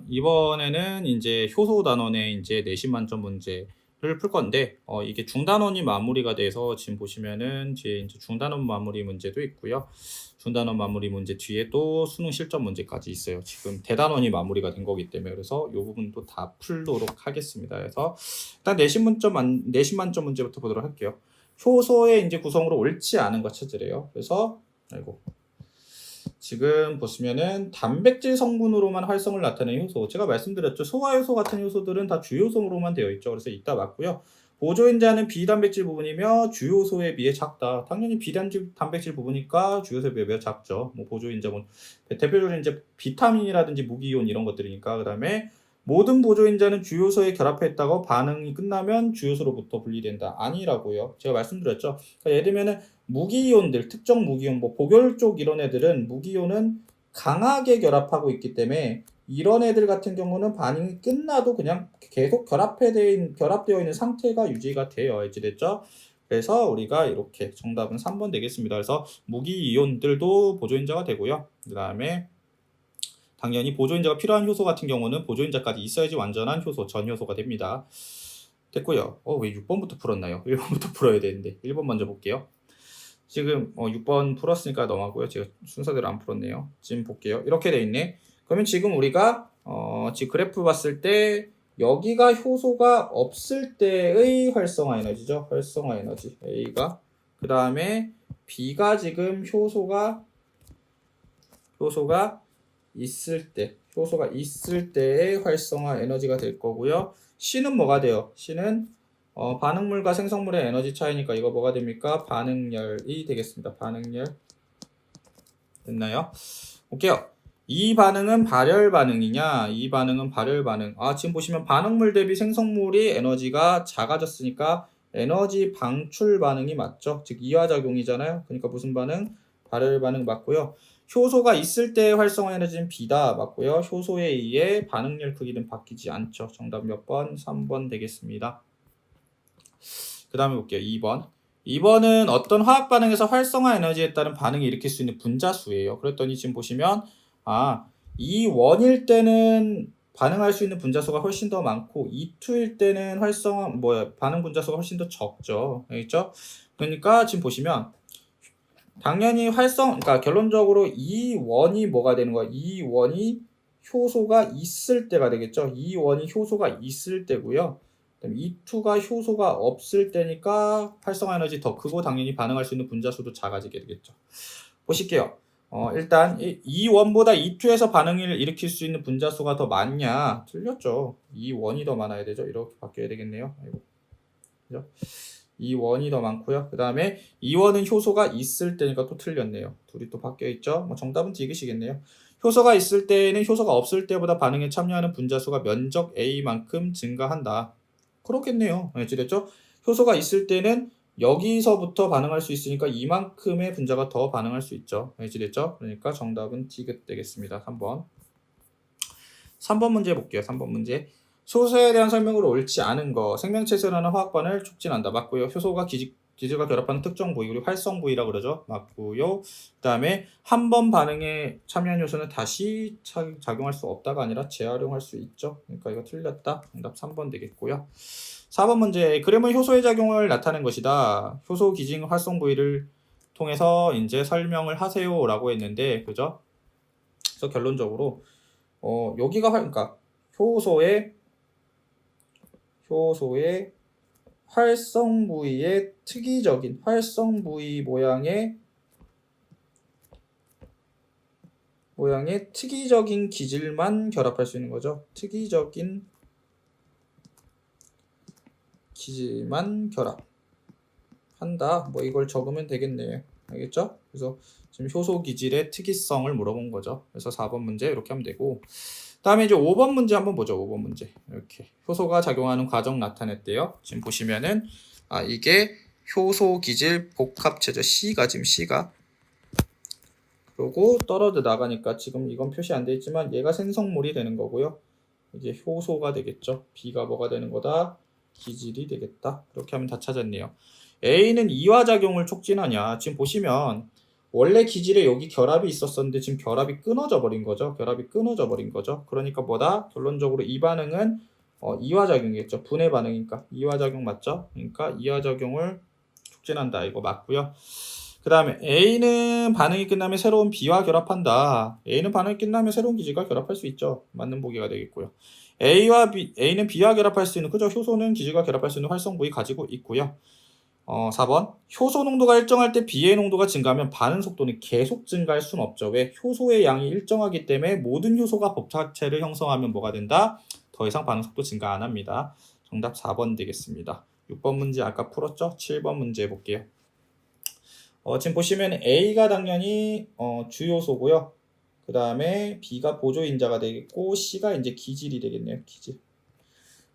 이번에는 이제 효소 단원의 이제 내신 만점 문제를 풀 건데, 이게 중단원이 마무리가 돼서 지금 보시면은 뒤에 이제 중단원 마무리 문제도 있고요. 중단원 마무리 문제 뒤에 또 수능 실전 문제까지 있어요. 지금 대단원이 마무리가 된 거기 때문에 그래서 이 부분도 다 풀도록 하겠습니다. 그래서 일단 내신 만점 문제부터 보도록 할게요. 효소의 이제 구성으로 옳지 않은 거 찾으래요. 그래서 지금 보시면은 단백질 성분으로만 활성을 나타내는 효소, 제가 말씀드렸죠. 소화효소 같은 효소들은 다 주요소로만 되어 있죠. 그래서 이따 맞고요. 보조인자는 비단백질 부분이며 주요소에 비해 작다. 당연히 비단백질 부분이니까 주요소에 비해 작죠. 뭐 보조인자, 뭐 대표적으로 이제 비타민이라든지 무기이온 이런 것들이니까. 그 다음에 모든 보조인자는 주요소에 결합했다고 반응이 끝나면 주요소로부터 분리된다. 아니라고요. 제가 말씀드렸죠. 그러니까 예를 들면은 무기이온들, 특정 무기이온, 뭐 복열 쪽 이런 애들은 무기이온은 강하게 결합하고 있기 때문에 이런 애들 같은 경우는 반응이 끝나도 그냥 계속 결합되어 있는 상태가 유지가 돼요. 이해됐죠? 그래서 우리가 이렇게 정답은 3번 되겠습니다. 그래서 무기이온들도 보조인자가 되고요. 그 다음에 당연히 보조인자가 필요한 효소 같은 경우는 보조인자까지 있어야지 완전한 효소, 전효소가 됩니다. 됐고요. 왜 6번부터 풀었나요? 1번부터 풀어야 되는데 1번 먼저 볼게요. 지금 6번 풀었으니까 넘어가고요. 제가 순서대로 안 풀었네요. 지금 볼게요. 이렇게 돼 있네. 그러면 지금 우리가 지금 그래프 봤을 때 여기가 효소가 없을 때의 활성화 에너지죠. 활성화 에너지 A가. 그 다음에 B가 지금 효소가 있을 때의 활성화 에너지가 될 거고요. C는 뭐가 돼요? C는 반응물과 생성물의 에너지 차이니까 이거 뭐가 됩니까? 반응열이 되겠습니다. 반응열. 됐나요? 볼게요. 이 반응은 발열 반응이냐? 이 반응은 발열 반응. 지금 보시면 반응물 대비 생성물이 에너지가 작아졌으니까 에너지 방출 반응이 맞죠? 즉 이화작용이잖아요. 그러니까 무슨 반응? 발열 반응 맞고요. 효소가 있을 때 활성화 에너지는 B다 맞고요. 효소에 의해 반응열 크기는 바뀌지 않죠. 정답 몇 번? 3번 되겠습니다. 그 다음에 볼게요. 2번. 2번은 어떤 화학 반응에서 활성화 에너지에 따른 반응을 일으킬 수 있는 분자수예요. 그랬더니 지금 보시면 이 원일 때는 반응할 수 있는 분자수가 훨씬 더 많고 E2일 때는 반응 분자수가 훨씬 더 적죠. 알겠죠? 그러니까 지금 보시면 당연히 그러니까 결론적으로 E1이 뭐가 되는 거야? E1이 효소가 있을 때가 되겠죠. E1이 효소가 있을 때고요. E2가 효소가 없을 때니까 활성화 에너지 더 크고 당연히 반응할 수 있는 분자수도 작아지게 되겠죠. 보실게요. 일단 E1보다 E2에서 반응을 일으킬 수 있는 분자수가 더 많냐? 틀렸죠. E1이 더 많아야 되죠. 이렇게 바뀌어야 되겠네요. 그죠? E1이 더 많고요. 그 다음에 E1은 효소가 있을 때니까 또 틀렸네요. 둘이 또 바뀌어 있죠. 뭐 정답은 D이시겠네요. 효소가 있을 때는 효소가 없을 때보다 반응에 참여하는 분자수가 면적 A만큼 증가한다. 그렇겠네요. 네, 됐죠? 효소가 있을 때는 여기서부터 반응할 수 있으니까 이만큼의 분자가 더 반응할 수 있죠. 네, 됐죠? 그러니까 정답은 D가 되겠습니다. 3번. 3번 문제 볼게요. 3번 문제. 효소에 대한 설명으로 옳지 않은 거. 생명체에서 일어나는 화학반을 촉진한다. 맞고요. 효소가 기질과 결합하는 특정 부위, 우리 활성 부위라고 그러죠. 맞고요. 그 다음에 한 번 반응에 참여한 효소는 다시 작용할 수 없다가 아니라 재활용할 수 있죠. 그러니까 이거 틀렸다. 정답 3번 되겠고요. 4번 문제. 그램은 효소의 작용을 나타낸 것이다. 효소 기질 활성 부위를 통해서 이제 설명을 하세요라고 했는데, 그죠? 그래서 결론적으로 여기가 그러니까 효소의 활성 부위의 특이적인 활성 부위 모양의 특이적인 기질만 결합할 수 있는 거죠. 특이적인 기질만 결합한다. 뭐 이걸 적으면 되겠네요. 알겠죠? 그래서 지금 효소 기질의 특이성을 물어본 거죠. 그래서 4번 문제 이렇게 하면 되고, 다음에 이제 5번 문제 한번 보죠. 5번 문제. 이렇게 효소가 작용하는 과정 나타냈대요. 지금 보시면은 이게 효소 기질 복합체죠. C가 지금 C가. 그리고 떨어져 나가니까 지금 이건 표시 안 돼 있지만 얘가 생성물이 되는 거고요. 이제 효소가 되겠죠. B가 뭐가 되는 거다? 기질이 되겠다. 이렇게 하면 다 찾았네요. A는 이화작용을 촉진하냐. 지금 보시면 원래 기질에 여기 결합이 있었었는데 지금 결합이 끊어져 버린 거죠. 그러니까 뭐다? 결론적으로 이 반응은 이화작용이겠죠. 분해 반응이니까 이화작용 맞죠? 그러니까 이화작용을 촉진한다. 이거 맞고요. 그 다음에 A는 반응이 끝나면 새로운 B와 결합한다. A는 반응이 끝나면 새로운 기질과 결합할 수 있죠. 맞는 보기가 되겠고요. A는 B와 결합할 수 있는, 그죠? 효소는 기질과 결합할 수 있는 활성 부위 가지고 있고요. 4번. 효소 농도가 일정할 때 B의 농도가 증가하면 반응 속도는 계속 증가할 수는 없죠. 왜? 효소의 양이 일정하기 때문에 모든 효소가 법자체를 형성하면 뭐가 된다? 더 이상 반응 속도 증가 안 합니다. 정답 4번 되겠습니다. 6번 문제 아까 풀었죠? 7번 문제 볼게요. 지금 보시면 A가 당연히 주요소고요. 그 다음에 B가 보조인자가 되겠고 C가 이제 기질이 되겠네요. 기질.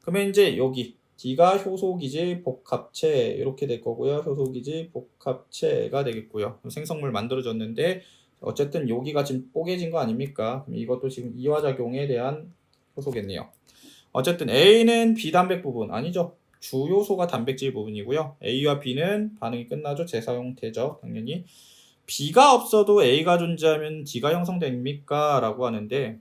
그러면 이제 여기 D가 효소기질 복합체 이렇게 될 거고요. 효소기질 복합체가 되겠고요. 생성물 만들어졌는데 어쨌든 여기가 지금 뽀개진 거 아닙니까? 그럼 이것도 지금 이화작용에 대한 효소겠네요. 어쨌든 A는 비단백 부분 아니죠. 주요소가 단백질 부분이고요. A와 B는 반응이 끝나죠. 재사용되죠. 당연히. B가 없어도 A가 존재하면 D가 형성됩니까? 라고 하는데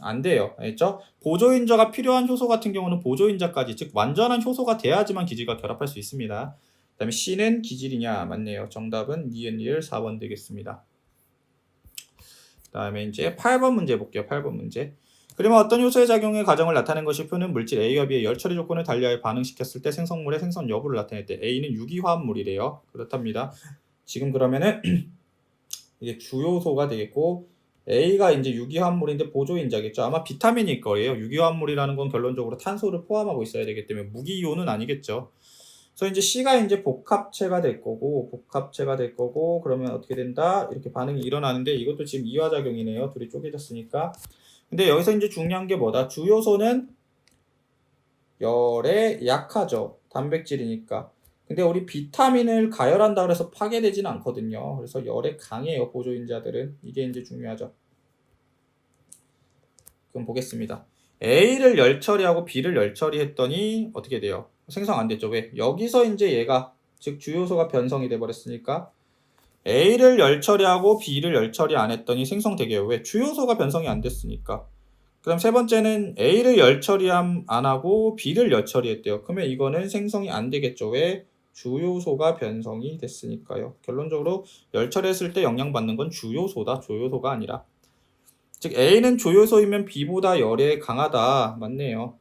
안 돼요. 알겠죠? 보조인자가 필요한 효소 같은 경우는 보조인자까지, 즉 완전한 효소가 돼야지만 기질과 결합할 수 있습니다. 그 다음에 C는 기질이냐? 맞네요. 정답은 니은리을 4번 되겠습니다. 그 다음에 이제 8번 문제 볼게요. 8번 문제. 그러면 어떤 효소의 작용의 과정을 나타낸 것이 표는 물질 A와 B의 열 처리 조건을 달리하여 반응시켰을 때 생성물의 생성 여부를 나타낼 때 A는 유기화합물이래요. 그렇답니다. 지금 그러면은 이게 주요소가 되겠고 A가 이제 유기화합물인데 보조인자겠죠. 아마 비타민일 거예요. 유기화합물이라는 건 결론적으로 탄소를 포함하고 있어야 되기 때문에 무기이온은 아니겠죠. 그래서 이제 C가 이제 복합체가 될 거고 그러면 어떻게 된다? 이렇게 반응이 일어나는데 이것도 지금 이화작용이네요. 둘이 쪼개졌으니까. 근데 여기서 이제 중요한 게 뭐다? 주요소는 열에 약하죠. 단백질이니까. 근데 우리 비타민을 가열한다 그래서 파괴되지는 않거든요. 그래서 열에 강해요. 보조인자들은. 이게 이제 중요하죠. 그럼 보겠습니다. A를 열 처리하고 B를 열 처리했더니 어떻게 돼요? 생성 안 됐죠. 왜? 여기서 이제 얘가, 즉 주요소가 변성이 돼 버렸으니까 A를 열 처리하고 B를 열 처리 안 했더니 생성되게요. 왜? 주요소가 변성이 안 됐으니까. 그럼 세 번째는 A를 열 처리 안 하고 B를 열 처리했대요. 그러면 이거는 생성이 안 되겠죠. 왜? 주요소가 변성이 됐으니까요. 결론적으로 열 처리했을 때 영향받는 건 주요소다. 조요소가 아니라. 즉 A는 조요소이면 B보다 열에 강하다. 맞네요.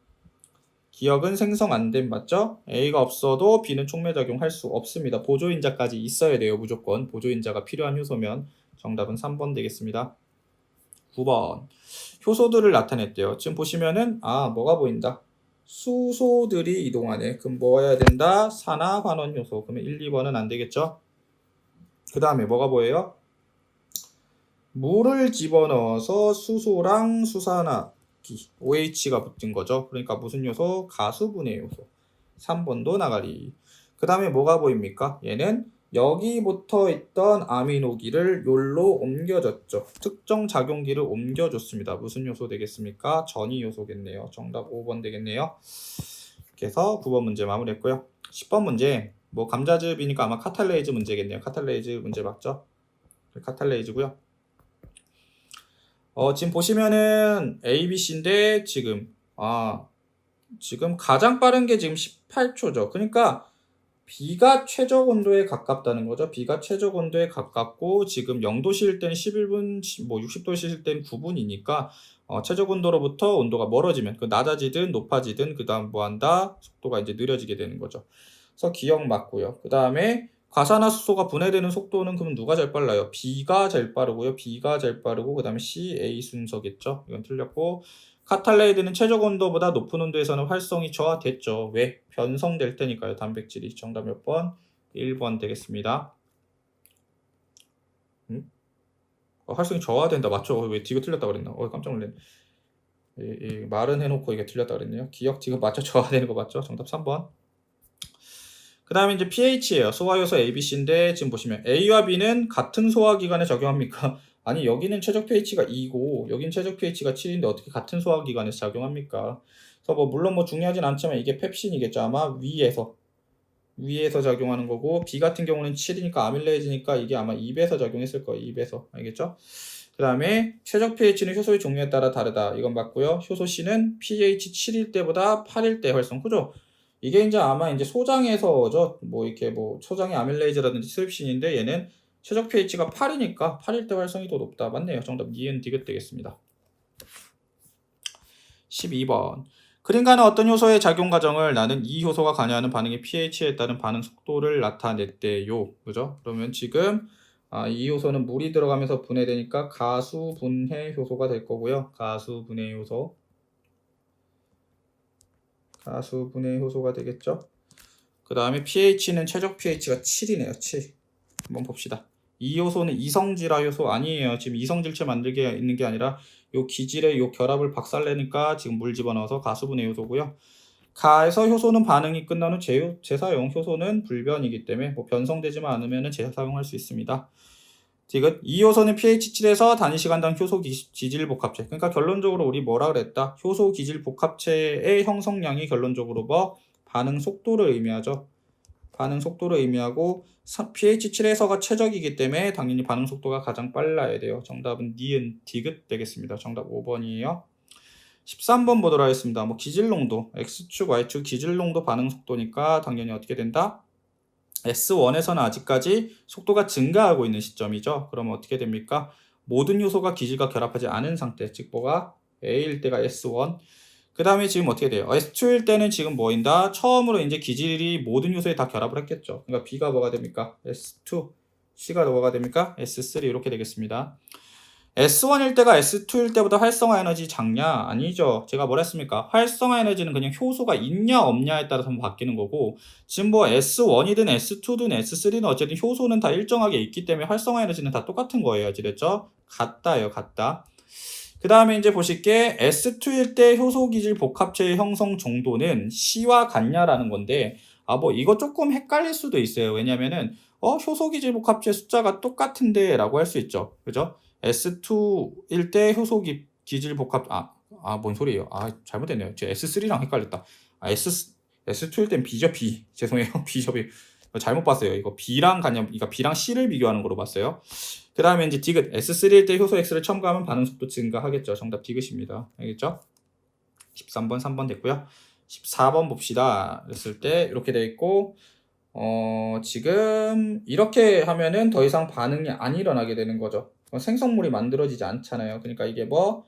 기억은 생성 안 된 맞죠? A가 없어도 B는 촉매작용 할 수 없습니다. 보조인자까지 있어야 돼요. 무조건. 보조인자가 필요한 효소면. 정답은 3번 되겠습니다. 9번. 효소들을 나타냈대요. 지금 보시면은 뭐가 보인다? 수소들이 이동하네. 그럼 뭐 해야 된다? 산화 환원 효소. 그러면 1, 2번은 안 되겠죠? 그 다음에 뭐가 보여요? 물을 집어넣어서 수소랑 수산화기 OH가 붙은 거죠. 그러니까 무슨 요소? 가수분해 요소. 3번도 나가리. 그 다음에 뭐가 보입니까? 얘는 여기 붙어 있던 아미노기를 요로 옮겨줬죠. 특정 작용기를 옮겨줬습니다. 무슨 요소 되겠습니까? 전이 요소겠네요. 정답 5번 되겠네요. 그래서 9번 문제 마무리했고요. 10번 문제, 뭐 감자즙이니까 아마 카탈레이즈 문제겠네요. 카탈레이즈 문제 맞죠? 카탈레이즈고요. 지금 보시면은 A, B, C인데 지금 가장 빠른 게 지금 18초죠. 그러니까 B가 최적 온도에 가깝다는 거죠. B가 최적 온도에 가깝고 지금 0도실 때는 11분, 뭐 60도실 때는 9분이니까 최적 온도로부터 온도가 멀어지면 낮아지든 높아지든 그 다음 뭐 한다? 속도가 이제 느려지게 되는 거죠. 그래서 기억 맞고요. 그 다음에 과산화수소가 분해되는 속도는 그럼 누가 제일 빨라요? B가 제일 빠르고요. B가 제일 빠르고 그 다음에 C, A 순서겠죠. 이건 틀렸고 카탈레이드는 최적 온도보다 높은 온도에서는 활성이 저하됐죠. 왜? 변성될 테니까요. 단백질이. 정답 몇 번? 1번 되겠습니다. 활성이 저하된다. 맞죠? 왜 D가 틀렸다 그랬나? 깜짝 놀랐네. 말은 해놓고 이게 틀렸다 그랬네요. 기억 지금 맞죠? 저하되는 거 맞죠? 정답 3번. 그 다음에 이제 pH예요. 소화요소 A, B, C인데 지금 보시면 A와 B는 같은 소화기관에 적용합니까? 아니 여기는 최적 pH가 2고 여긴 최적 pH가 7인데 어떻게 같은 소화기관에서 작용합니까? 그래서 물론 중요하진 않지만 이게 펩신이겠죠. 아마 위에서 위에서 작용하는 거고 B 같은 경우는 7이니까 아밀레이즈니까 이게 아마 2배에서 작용했을 거예요. 2배에서. 알겠죠? 그 다음에 최적 pH는 효소의 종류에 따라 다르다. 이건 맞고요. 효소 C는 pH 7일 때보다 8일 때 활성. 그죠? 이게 이제 아마 이제 소장에서죠. 뭐 이렇게 뭐 소장의 아밀레이즈라든지 스립신인데 얘는 최적 pH가 8이니까 8일 때 활성이 더 높다. 맞네요. 정답 니은 디귿 되겠습니다. 12번. 그림과는 어떤 효소의 작용 과정을 나는 이 효소가 관여하는 반응의 pH에 따른 반응 속도를 나타냈대요. 그죠? 그러면 지금 이 효소는 물이 들어가면서 분해되니까 가수 분해 효소가 될 거고요. 가수 분해 효소. 가수 분해 효소가 되겠죠? 그 다음에 pH는 최적 pH가 7이네요. 7. 한번 봅시다. 이 효소는 이성질화 효소 아니에요. 지금 이성질체 만들게 있는 게 아니라 요 기질의 요 결합을 박살내니까 지금 물 집어넣어서 가수분해 효소고요. 가에서 효소는 반응이 끝난 후 재사용, 효소는 불변이기 때문에 뭐 변성되지만 않으면 재사용할 수 있습니다. 디귿, 이 효소는 pH 7에서 단위 시간당 효소 기질 복합체. 그러니까 결론적으로 우리 뭐라 그랬다? 효소 기질 복합체의 형성량이 결론적으로 뭐 반응 속도를 의미하죠. 반응 속도를 의미하고 pH 7에서가 최적이기 때문에 당연히 반응 속도가 가장 빨라야 돼요. 정답은 니은 디귿 되겠습니다. 정답 5번이에요. 13번 보도록 하겠습니다. 뭐 기질농도, X축, Y축 기질농도 반응 속도니까 당연히 어떻게 된다? S1에서는 아직까지 속도가 증가하고 있는 시점이죠. 그러면 어떻게 됩니까? 모든 요소가 기질과 결합하지 않은 상태, 즉 뭐가 A일 때가 S1. 그 다음에 지금 어떻게 돼요? S2일 때는 지금 뭐인다? 처음으로 이제 기질이 모든 요소에 다 결합을 했겠죠. 그러니까 B가 뭐가 됩니까? S2, C가 뭐가 됩니까? S3 이렇게 되겠습니다. S1일 때가 S2일 때보다 활성화 에너지 작냐? 아니죠. 제가 뭐라 했습니까? 활성화 에너지는 그냥 효소가 있냐 없냐에 따라서 바뀌는 거고 지금 뭐 S1이든 S2든 S3든 어쨌든 효소는 다 일정하게 있기 때문에 활성화 에너지는 다 똑같은 거예요. 아시겠죠? 같다요. 같다. 그 다음에 이제 보실게 S2일 때 효소 기질 복합체의 형성 정도는 C와 같냐라는 건데 뭐 이거 조금 헷갈릴 수도 있어요. 왜냐면은 효소 기질 복합체 숫자가 똑같은데 라고 할 수 있죠. 그죠? S2일 때 효소 기질 복합 뭔 소리예요? 잘못됐네요. 제가 S3랑 헷갈렸다. S2일 땐 B죠, B. 죄송해요. B죠, B. 잘못 봤어요. 이거 B랑 같냐, 그러니까 B랑 C를 비교하는 거로 봤어요. 그 다음에 이제 디귿, S3일 때 효소 X를 첨가하면 반응 속도 증가하겠죠. 정답 디귿입니다. 알겠죠? 13번, 3번 됐고요. 14번 봅시다. 그랬을 때 이렇게 돼 있고 지금 이렇게 하면은 더 이상 반응이 안 일어나게 되는 거죠. 생성물이 만들어지지 않잖아요. 그러니까 이게 뭐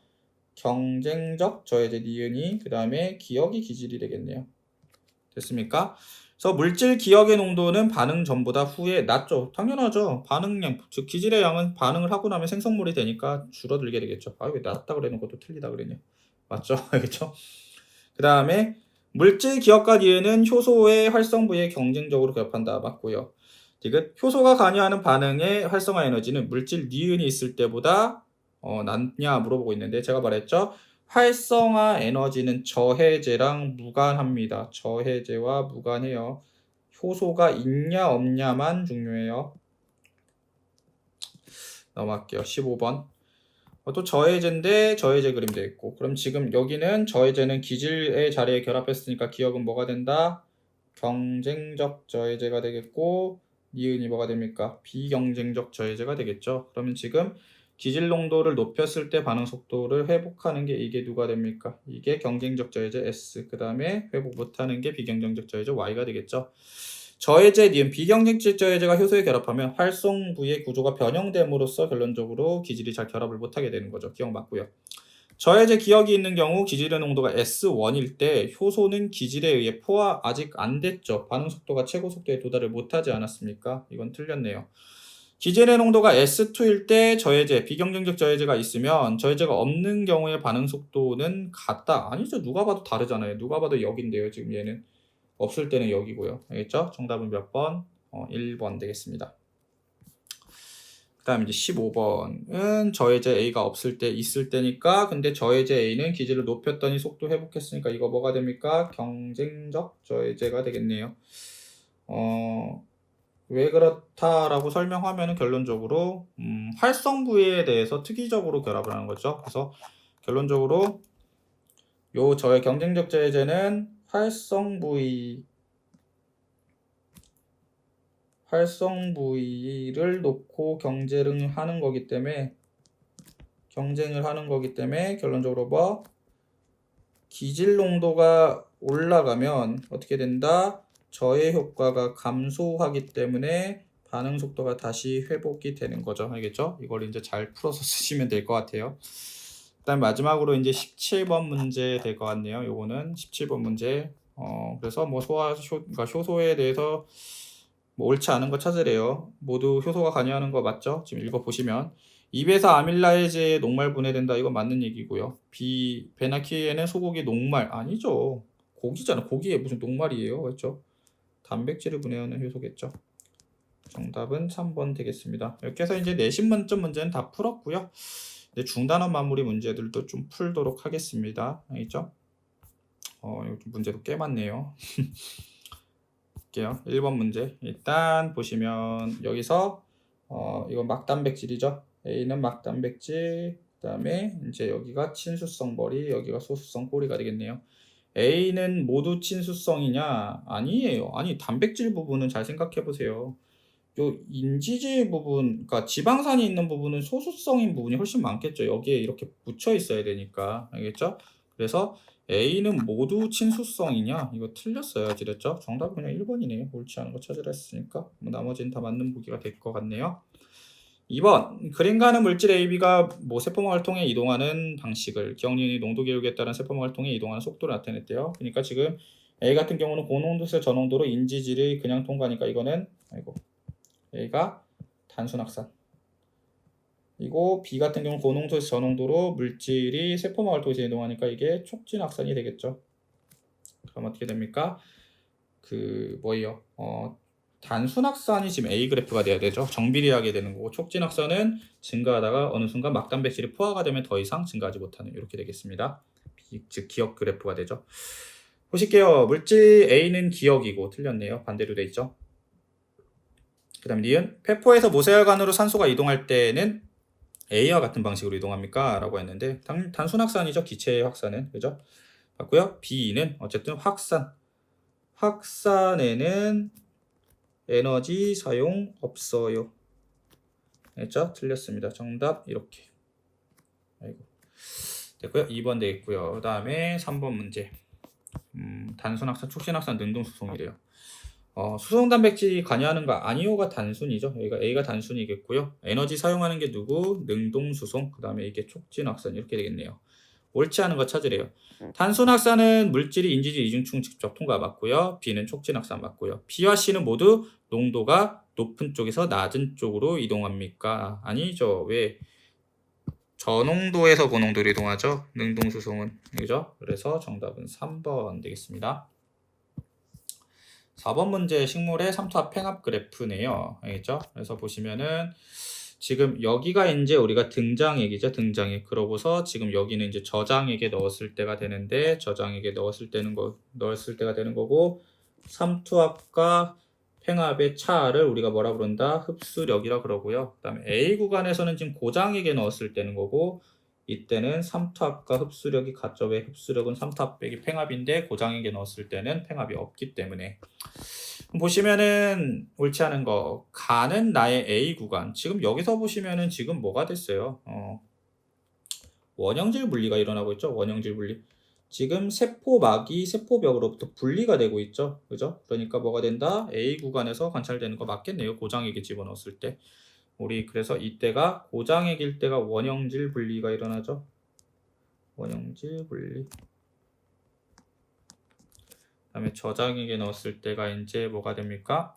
경쟁적 저해제 니은이 그 다음에 기억이 기질이 되겠네요. 됐습니까? 그래서 물질 기억의 농도는 반응 전보다 후에 낮죠. 당연하죠. 반응량, 즉 기질의 양은 반응을 하고 나면 생성물이 되니까 줄어들게 되겠죠. 왜 낮다 그래놓은 것도 틀리다 그랬냐. 맞죠? 알겠죠? 그 다음에 물질 기억과 니은은 효소의 활성 부위에 경쟁적으로 결합한다. 맞고요. 디귿, 효소가 관여하는 반응의 활성화 에너지는 물질 니은이 있을 때보다 낮냐 물어보고 있는데 제가 말했죠. 활성화 에너지는 저해제랑 무관합니다. 저해제와 무관해요. 효소가 있냐 없냐만 중요해요. 넘어갈게요. 15번. 또 저해제인데 저해제 그림 되어 있고 그럼 지금 여기는 저해제는 기질의 자리에 결합했으니까 기억은 뭐가 된다? 경쟁적 저해제가 되겠고 니은이 뭐가 됩니까? 비경쟁적 저해제가 되겠죠. 그러면 지금 기질 농도를 높였을 때 반응 속도를 회복하는 게 이게 누가 됩니까? 이게 경쟁적 저해제 S, 그 다음에 회복 못하는 게 비경쟁적 저해제 Y가 되겠죠. 저해제 니은 비경쟁적 저해제가 효소에 결합하면 활성 부위의 구조가 변형됨으로써 결론적으로 기질이 잘 결합을 못하게 되는 거죠. 기억 맞고요. 저해제 기억이 있는 경우 기질의 농도가 S1일 때 효소는 기질에 의해 포화 아직 안 됐죠. 반응 속도가 최고 속도에 도달을 못하지 않았습니까? 이건 틀렸네요. 기질의 농도가 S2일 때 저해제, 비경쟁적 저해제가 있으면 저해제가 없는 경우에 반응 속도는 같다. 아니죠. 누가 봐도 다르잖아요. 누가 봐도 여기인데요. 지금 얘는. 없을 때는 여기고요. 알겠죠? 정답은 몇 번? 1번 되겠습니다. 그 다음에 이제 15번은 저해제 A가 없을 때 있을 때니까 근데 저해제 A는 기질을 높였더니 속도 회복했으니까 이거 뭐가 됩니까? 경쟁적 저해제가 되겠네요. 왜 그렇다라고 설명하면 결론적으로 활성 부위에 대해서 특이적으로 결합을 하는 거죠. 그래서 결론적으로 요 저의 경쟁적 저해제는 활성 부위 활성 부위를 놓고 경쟁을 하는 거기 때문에 결론적으로 뭐 기질 농도가 올라가면 어떻게 된다? 저해 효과가 감소하기 때문에 반응 속도가 다시 회복이 되는 거죠. 알겠죠? 이걸 이제 잘 풀어서 쓰시면 될 것 같아요. 그다음 마지막으로 이제 17번 문제 될 것 같네요. 요거는 17번 문제. 그래서 뭐 그러니까 효소에 대해서 뭐 옳지 않은 거 찾으래요. 모두 효소가 관여하는 거 맞죠? 지금 읽어 보시면 입에서 아밀라이즈에 녹말 분해된다. 이거 맞는 얘기고요. 베나키에는 소고기 녹말 아니죠. 고기잖아. 고기에 무슨 녹말이에요. 그렇죠? 단백질을 분해하는 효소겠죠. 정답은 3번 되겠습니다. 이렇게 해서 이제 내신 만점 문제는 다 풀었고요. 이제 중단원 마무리 문제들도 좀 풀도록 하겠습니다. 알겠죠? 이거 문제도 꽤 많네요. 볼게요. 1번 문제. 일단 보시면 여기서 이건 막단백질이죠. A는 막단백질, 그다음에 이제 여기가 친수성 머리, 여기가 소수성 꼬리가 되겠네요. A는 모두 친수성이냐? 아니에요. 아니, 단백질 부분은 잘 생각해 보세요. 요 인지질 부분, 그러니까 지방산이 있는 부분은 소수성인 부분이 훨씬 많겠죠. 여기에 이렇게 묻혀 있어야 되니까. 알겠죠? 그래서 A는 모두 친수성이냐? 이거 틀렸어요. 지렸죠? 정답은 그냥 1번이네요. 옳지 않은 거 찾으라 했으니까. 뭐 나머지는 다 맞는 보기가 될 것 같네요. 2번. 그림가는 물질 AB가 뭐 세포막을 통해 이동하는 방식을, 기억연이 농도 기울기에 따른 세포막을 통해 이동하는 속도를 나타냈대요. 그러니까 지금 A 같은 경우는 고농도에서 저농도로 인지질이 그냥 통과하니까 이거는 A가 단순 확산. 이고 B 같은 경우는 고농도에서 저농도로 물질이 세포막을 통해서 이동하니까 이게 촉진 확산이 되겠죠. 그럼 어떻게 됩니까? 뭐예요? 단순 확산이 지금 A 그래프가 돼야 되죠. 정비례하게 되는 거고, 촉진 확산은 증가하다가 어느 순간 막단백질이 포화가 되면 더 이상 증가하지 못하는, 이렇게 되겠습니다. 즉 기억 그래프가 되죠. 보실게요. 물질 A는 기억이고, 틀렸네요. 반대로 돼 있죠. 그 다음 니은, 폐포에서 모세혈관으로 산소가 이동할 때는 A와 같은 방식으로 이동합니까? 라고 했는데 단순 확산이죠. 기체의 확산은. 그죠? 맞고요. B는 어쨌든 확산에는 에너지 사용 없어요. 됐죠? 틀렸습니다. 정답 이렇게. 아이고. 됐고요. 2번 되겠고요. 그 다음에 3번 문제. 단순 확산, 촉진 확산, 능동 수송이래요. 수송 단백질이 관여하는 거 아니오가 단순이죠. 여기가 A가 단순이겠고요. 에너지 사용하는 게 누구? 능동 수송. 그 다음에 이게 촉진 확산, 이렇게 되겠네요. 옳지 않은 거 찾으래요. 단순 확산은 물질이 인지질 이중충 직접 통과 맞고요. B는 촉진 확산 맞고요. B와 C는 모두 농도가 높은 쪽에서 낮은 쪽으로 이동합니까? 아니죠. 왜? 저농도에서 고농도로 이동하죠. 능동 수송은. 그죠? 그래서 정답은 3번 되겠습니다. 4번 문제 식물의 삼투압 팽합 그래프네요. 알겠죠? 그래서 보시면은 지금 여기가 이제 우리가 등장액이죠. 등장액. 그러고서 지금 여기는 이제 저장액에 넣었을 때가 되는데, 저장액에 넣었을 때가 되는 거고, 삼투압과 팽합의 차를 우리가 뭐라 부른다? 흡수력이라 그러고요. 그다음에 A 구간에서는 지금 고장액에 넣었을 때는 거고, 이때는 삼투압과 흡수력이 같죠. 왜? 흡수력은 삼투압 빼기 팽합인데 고장액에 넣었을 때는 팽합이 없기 때문에. 보시면은 옳지 않은 거, 가는 나의 A 구간. 지금 여기서 보시면은 지금 뭐가 됐어요? 원형질 분리가 일어나고 있죠. 원형질 분리. 지금 세포막이 세포벽으로부터 분리가 되고 있죠. 그죠? 그러니까 뭐가 된다? A 구간에서 관찰되는 거 맞겠네요. 고장액에 집어넣었을 때. 우리 그래서 이때가 고장액일 때가 원형질 분리가 일어나죠. 원형질 분리. 그다음에 저장액에 넣었을 때가 이제 뭐가 됩니까?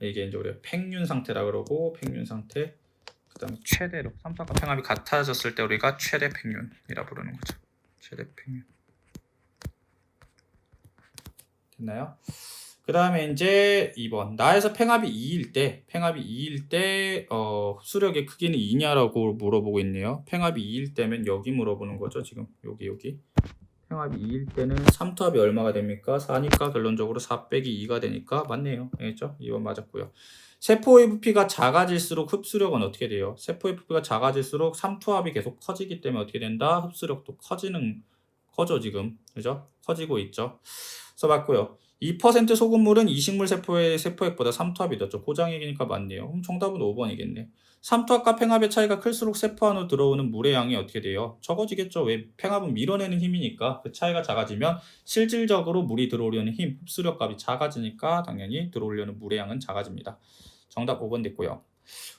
이게 이제 우리가 팽윤 상태라 그러고, 팽윤 상태. 그다음에 최대로 삼투압과 팽합이 같아졌을 때 우리가 최대 팽윤이라 부르는 거죠. 최대 팽윤. 됐나요? 그 다음에 이제 2번. 나에서 팽합이 2일 때, 흡수력의 크기는 2냐라고 물어보고 있네요. 팽합이 2일 때면 여기 물어보는 거죠. 지금 여기. 팽합이 2일 때는 삼투압이 얼마가 됩니까? 4니까 결론적으로 4 빼기 2가 되니까 맞네요. 알겠죠? 2번 맞았고요. 세포의 부피가 작아질수록 흡수력은 어떻게 돼요? 세포의 부피가 작아질수록 삼투압이 계속 커지기 때문에 어떻게 된다? 흡수력도 커져 지금. 그죠? 커지고 있죠. 써봤고요. 2% 소금물은 이식물 세포의 세포액보다 삼투압이 더 고장이니까 맞네요. 그럼 정답은 5번이겠네. 삼투압과 팽합의 차이가 클수록 세포 안으로 들어오는 물의 양이 어떻게 돼요? 적어지겠죠. 왜? 팽합은 밀어내는 힘이니까 그 차이가 작아지면 실질적으로 물이 들어오려는 힘, 흡수력 값이 작아지니까 당연히 들어오려는 물의 양은 작아집니다. 정답 5번 됐고요.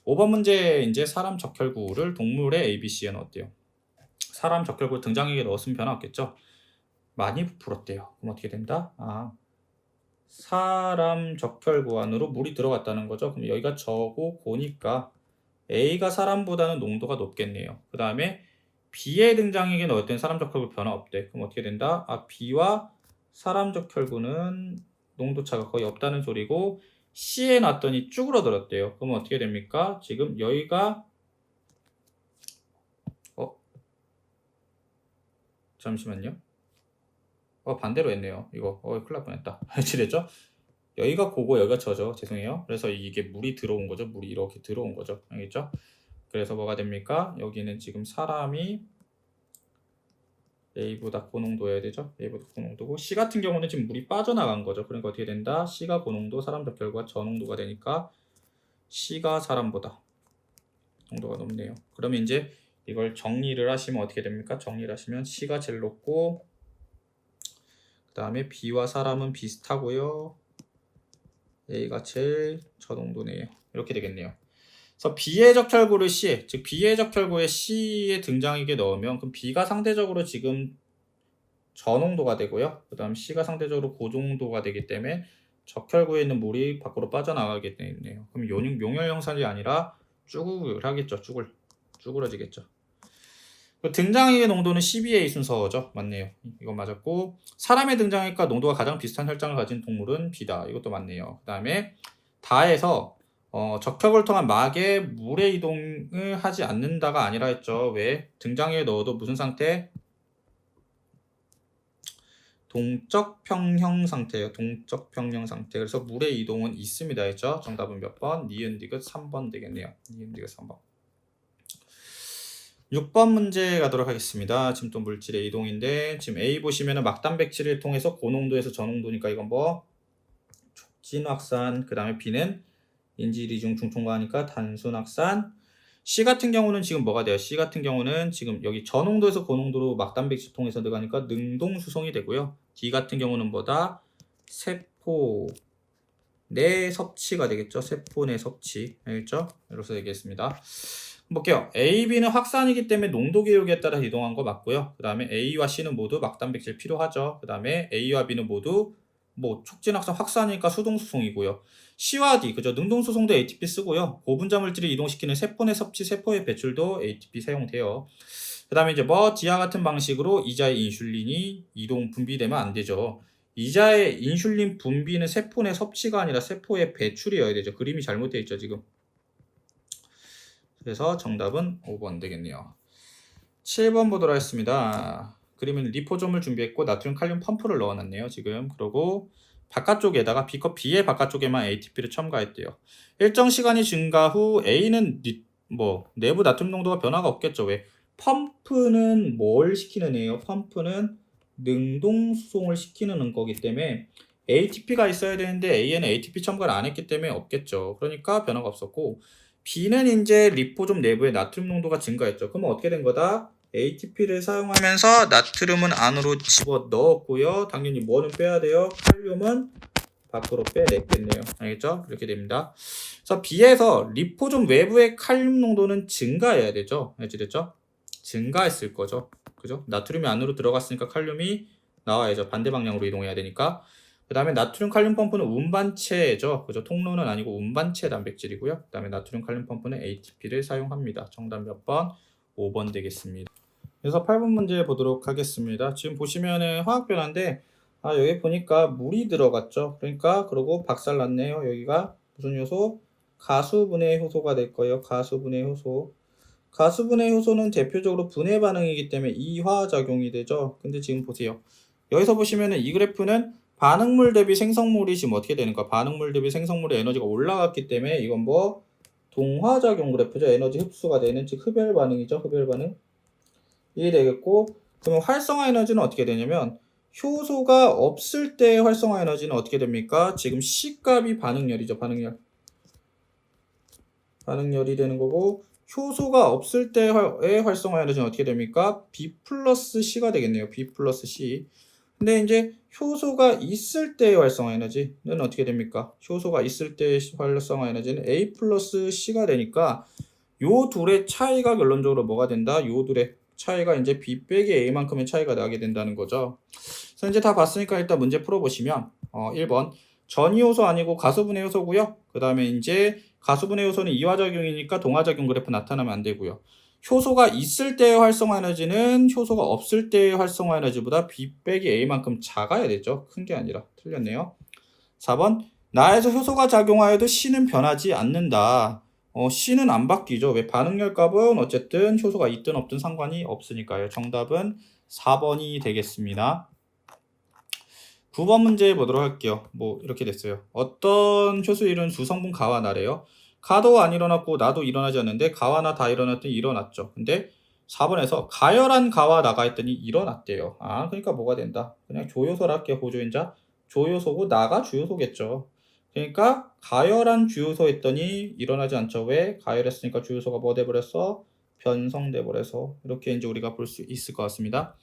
5번 문제 이제 사람 적혈구를 동물의 ABC에 넣었대요. 사람 적혈구 등장액에 넣었으면 변화 없겠죠? 많이 부풀었대요. 그럼 어떻게 된다? 사람 적혈구 안으로 물이 들어갔다는 거죠. 그럼 여기가 저고 고니까 A가 사람보다는 농도가 높겠네요. 그 다음에 B의 등장액에 넣을 땐 사람 적혈구 변화 없대. 그럼 어떻게 된다? B와 사람 적혈구는 농도차가 거의 없다는 소리고 C에 놨더니 쭈그러들었대요. 그럼 어떻게 됩니까? 지금 여기가 잠시만요. 반대로 했네요. 이거 큰일 날 뻔했다. 이랬죠? 여기가 고고 여기가 저죠. 죄송해요. 그래서 이게 물이 들어온 거죠. 물이 이렇게 들어온 거죠. 알겠죠? 그래서 뭐가 됩니까? 여기는 지금 사람이 A보다 고농도여야 되죠. A보다 고농도고 C 같은 경우는 지금 물이 빠져나간 거죠. 그러니까 어떻게 된다? C가 고농도, 사람 적혈구가 저농도가 되니까 C가 사람보다 농도가 높네요. 그러면 이제 이걸 정리를 하시면 어떻게 됩니까? 정리를 하시면 C가 제일 높고 그 다음에 B와 사람은 비슷하고요. A가 제일 저농도네요. 이렇게 되겠네요. 그래서 B의 적혈구를 C에, 즉 B의 적혈구에 C에 등장액에 넣으면 그럼 B가 상대적으로 지금 저농도가 되고요. 그 다음 C가 상대적으로 고농도가 되기 때문에 적혈구에 있는 물이 밖으로 빠져나가게 되네요. 그럼 용혈 형상이 아니라 쭈글하겠죠. 쭈그러지겠죠. 등장액의 농도는 12A 순서죠. 맞네요. 이건 맞았고 사람의 등장액과 농도가 가장 비슷한 혈장을 가진 동물은 B다. 이것도 맞네요. 그 다음에 다에서 적혈을 통한 막에 물의 이동을 하지 않는다가 아니라 했죠. 왜? 등장액에 넣어도 무슨 상태? 동적 평형 상태예요. 동적 평형 상태. 그래서 물의 이동은 있습니다. 했죠. 정답은 몇 번? 니은 디귿 3번 되겠네요. 니은 디귿 3번. 6번 문제 가도록 하겠습니다. 지금 또 물질의 이동인데 지금 A 보시면은 막단백질을 통해서 고농도에서 저농도니까 이건 뭐 촉진 확산. 그 다음에 B는 인지리중 중통과하니까 단순 확산. C 같은 경우는 지금 뭐가 돼요? C 같은 경우는 지금 여기 저농도에서 고농도로 막단백질 통해서 들어가니까 능동 수송이 되고요. D 같은 경우는 뭐다? 세포 내 섭취가 되겠죠. 세포 내 섭취. 알겠죠? 이렇게 되겠습니다. 볼게요. A, B는 확산이기 때문에 농도 기울기에 따라 이동한 거 맞고요. 그 다음에 A와 C는 모두 막단백질 필요하죠. 그 다음에 A와 B는 모두 뭐 촉진 확산이니까 수동 수송이고요. C와 D, 그죠? 능동 수송도 ATP 쓰고요. 고분자 물질을 이동시키는 세포 내 섭취, 세포의 배출도 ATP 사용돼요. 그 다음에 이제 뭐 D와 같은 방식으로 이자의 인슐린이 이동 분비되면 안 되죠. 이자의 인슐린 분비는 세포 내 섭취가 아니라 세포의 배출이어야 되죠. 그림이 잘못되어 있죠, 지금. 그래서 정답은 5번 되겠네요. 7번 보도록 하겠습니다. 그림은 리포좀을 준비했고 나트륨 칼륨 펌프를 넣어놨네요. 지금 그리고 바깥쪽에다가 비커 B의 바깥쪽에만 ATP를 첨가했대요. 일정 시간이 증가 후 A는 내부 나트륨 농도가 변화가 없겠죠. 왜? 펌프는 뭘 시키는 애예요? 펌프는 능동 수송을 시키는 거기 때문에 ATP가 있어야 되는데 A에는 ATP 첨가를 안 했기 때문에 없겠죠. 그러니까 변화가 없었고 B는 이제 리포좀 내부의 나트륨 농도가 증가했죠. 그러면 어떻게 된 거다? ATP를 사용하면서 나트륨은 안으로 집어 넣었고요. 당연히 뭐는 빼야 돼요? 칼륨은 밖으로 빼냈겠네요. 알겠죠? 이렇게 됩니다. 그래서 B에서 리포좀 외부의 칼륨 농도는 증가해야 되죠. 알겠죠? 증가했을 거죠. 그죠? 나트륨이 안으로 들어갔으니까 칼륨이 나와야죠. 반대 방향으로 이동해야 되니까. 그 다음에 나트륨 칼륨 펌프는 운반체죠. 그죠? 통로는 아니고 운반체 단백질이고요. 그 다음에 나트륨 칼륨 펌프는 ATP를 사용합니다. 정답 몇 번? 5번 되겠습니다. 그래서 8번 문제 보도록 하겠습니다. 지금 보시면은 화학 변화인데 여기 보니까 물이 들어갔죠. 그러니까 그러고 박살났네요. 여기가 무슨 요소? 가수분해 효소가 될 거예요. 가수분해 효소. 가수분해 효소는 대표적으로 분해 반응이기 때문에 이화작용이 되죠. 근데 지금 보세요. 여기서 보시면은 이 그래프는 반응물 대비 생성물이 지금 어떻게 되는가? 반응물 대비 생성물의 에너지가 올라갔기 때문에 이건 뭐 동화작용 그래프죠. 에너지 흡수가 되는 즉 흡열 반응이죠. 흡열 반응. 이해 되겠고 그러면 활성화 에너지는 어떻게 되냐면 효소가 없을 때의 활성화 에너지는 어떻게 됩니까? 지금 C값이 반응열이죠. 반응열이 되는 거고, 효소가 없을 때의 활성화 에너지는 어떻게 됩니까? B 플러스 C가 되겠네요. B 플러스 C. 근데 이제 효소가 있을 때의 활성화 에너지는 어떻게 됩니까? 효소가 있을 때의 활성화 에너지는 A 플러스 C가 되니까 요 둘의 차이가 결론적으로 뭐가 된다? 요 둘의 차이가 이제 B 빼기 A만큼의 차이가 나게 된다는 거죠. 그래서 이제 다 봤으니까 일단 문제 풀어보시면 1번 전이효소 아니고 가수분해 효소고요. 그 다음에 이제 가수분해 효소는 이화작용이니까 동화작용 그래프 나타나면 안 되고요. 효소가 있을 때의 활성화 에너지는 효소가 없을 때의 활성화 에너지보다 B 빼기 A만큼 작아야 되죠. 큰 게 아니라. 틀렸네요. 4번 나에서 효소가 작용하여도 C는 변하지 않는다. C는 안 바뀌죠. 왜? 반응열 값은 어쨌든 효소가 있든 없든 상관이 없으니까요. 정답은 4번이 되겠습니다. 9번 문제 보도록 할게요. 뭐 이렇게 됐어요. 어떤 효소 이론 수성분 가와 나래요. 가도 안 일어났고 나도 일어나지 않는데 가와 나 다 일어났더니 일어났죠. 근데 4번에서 가열한 가와 나가 했더니 일어났대요. 그러니까 뭐가 된다. 그냥 조효소라 할게요. 보조인자. 조효소고 나가 주요소겠죠. 그러니까 가열한 주요소 했더니 일어나지 않죠. 왜? 가열했으니까 주요소가 뭐 돼버렸어? 변성돼 버려서. 이렇게 이제 우리가 볼 수 있을 것 같습니다.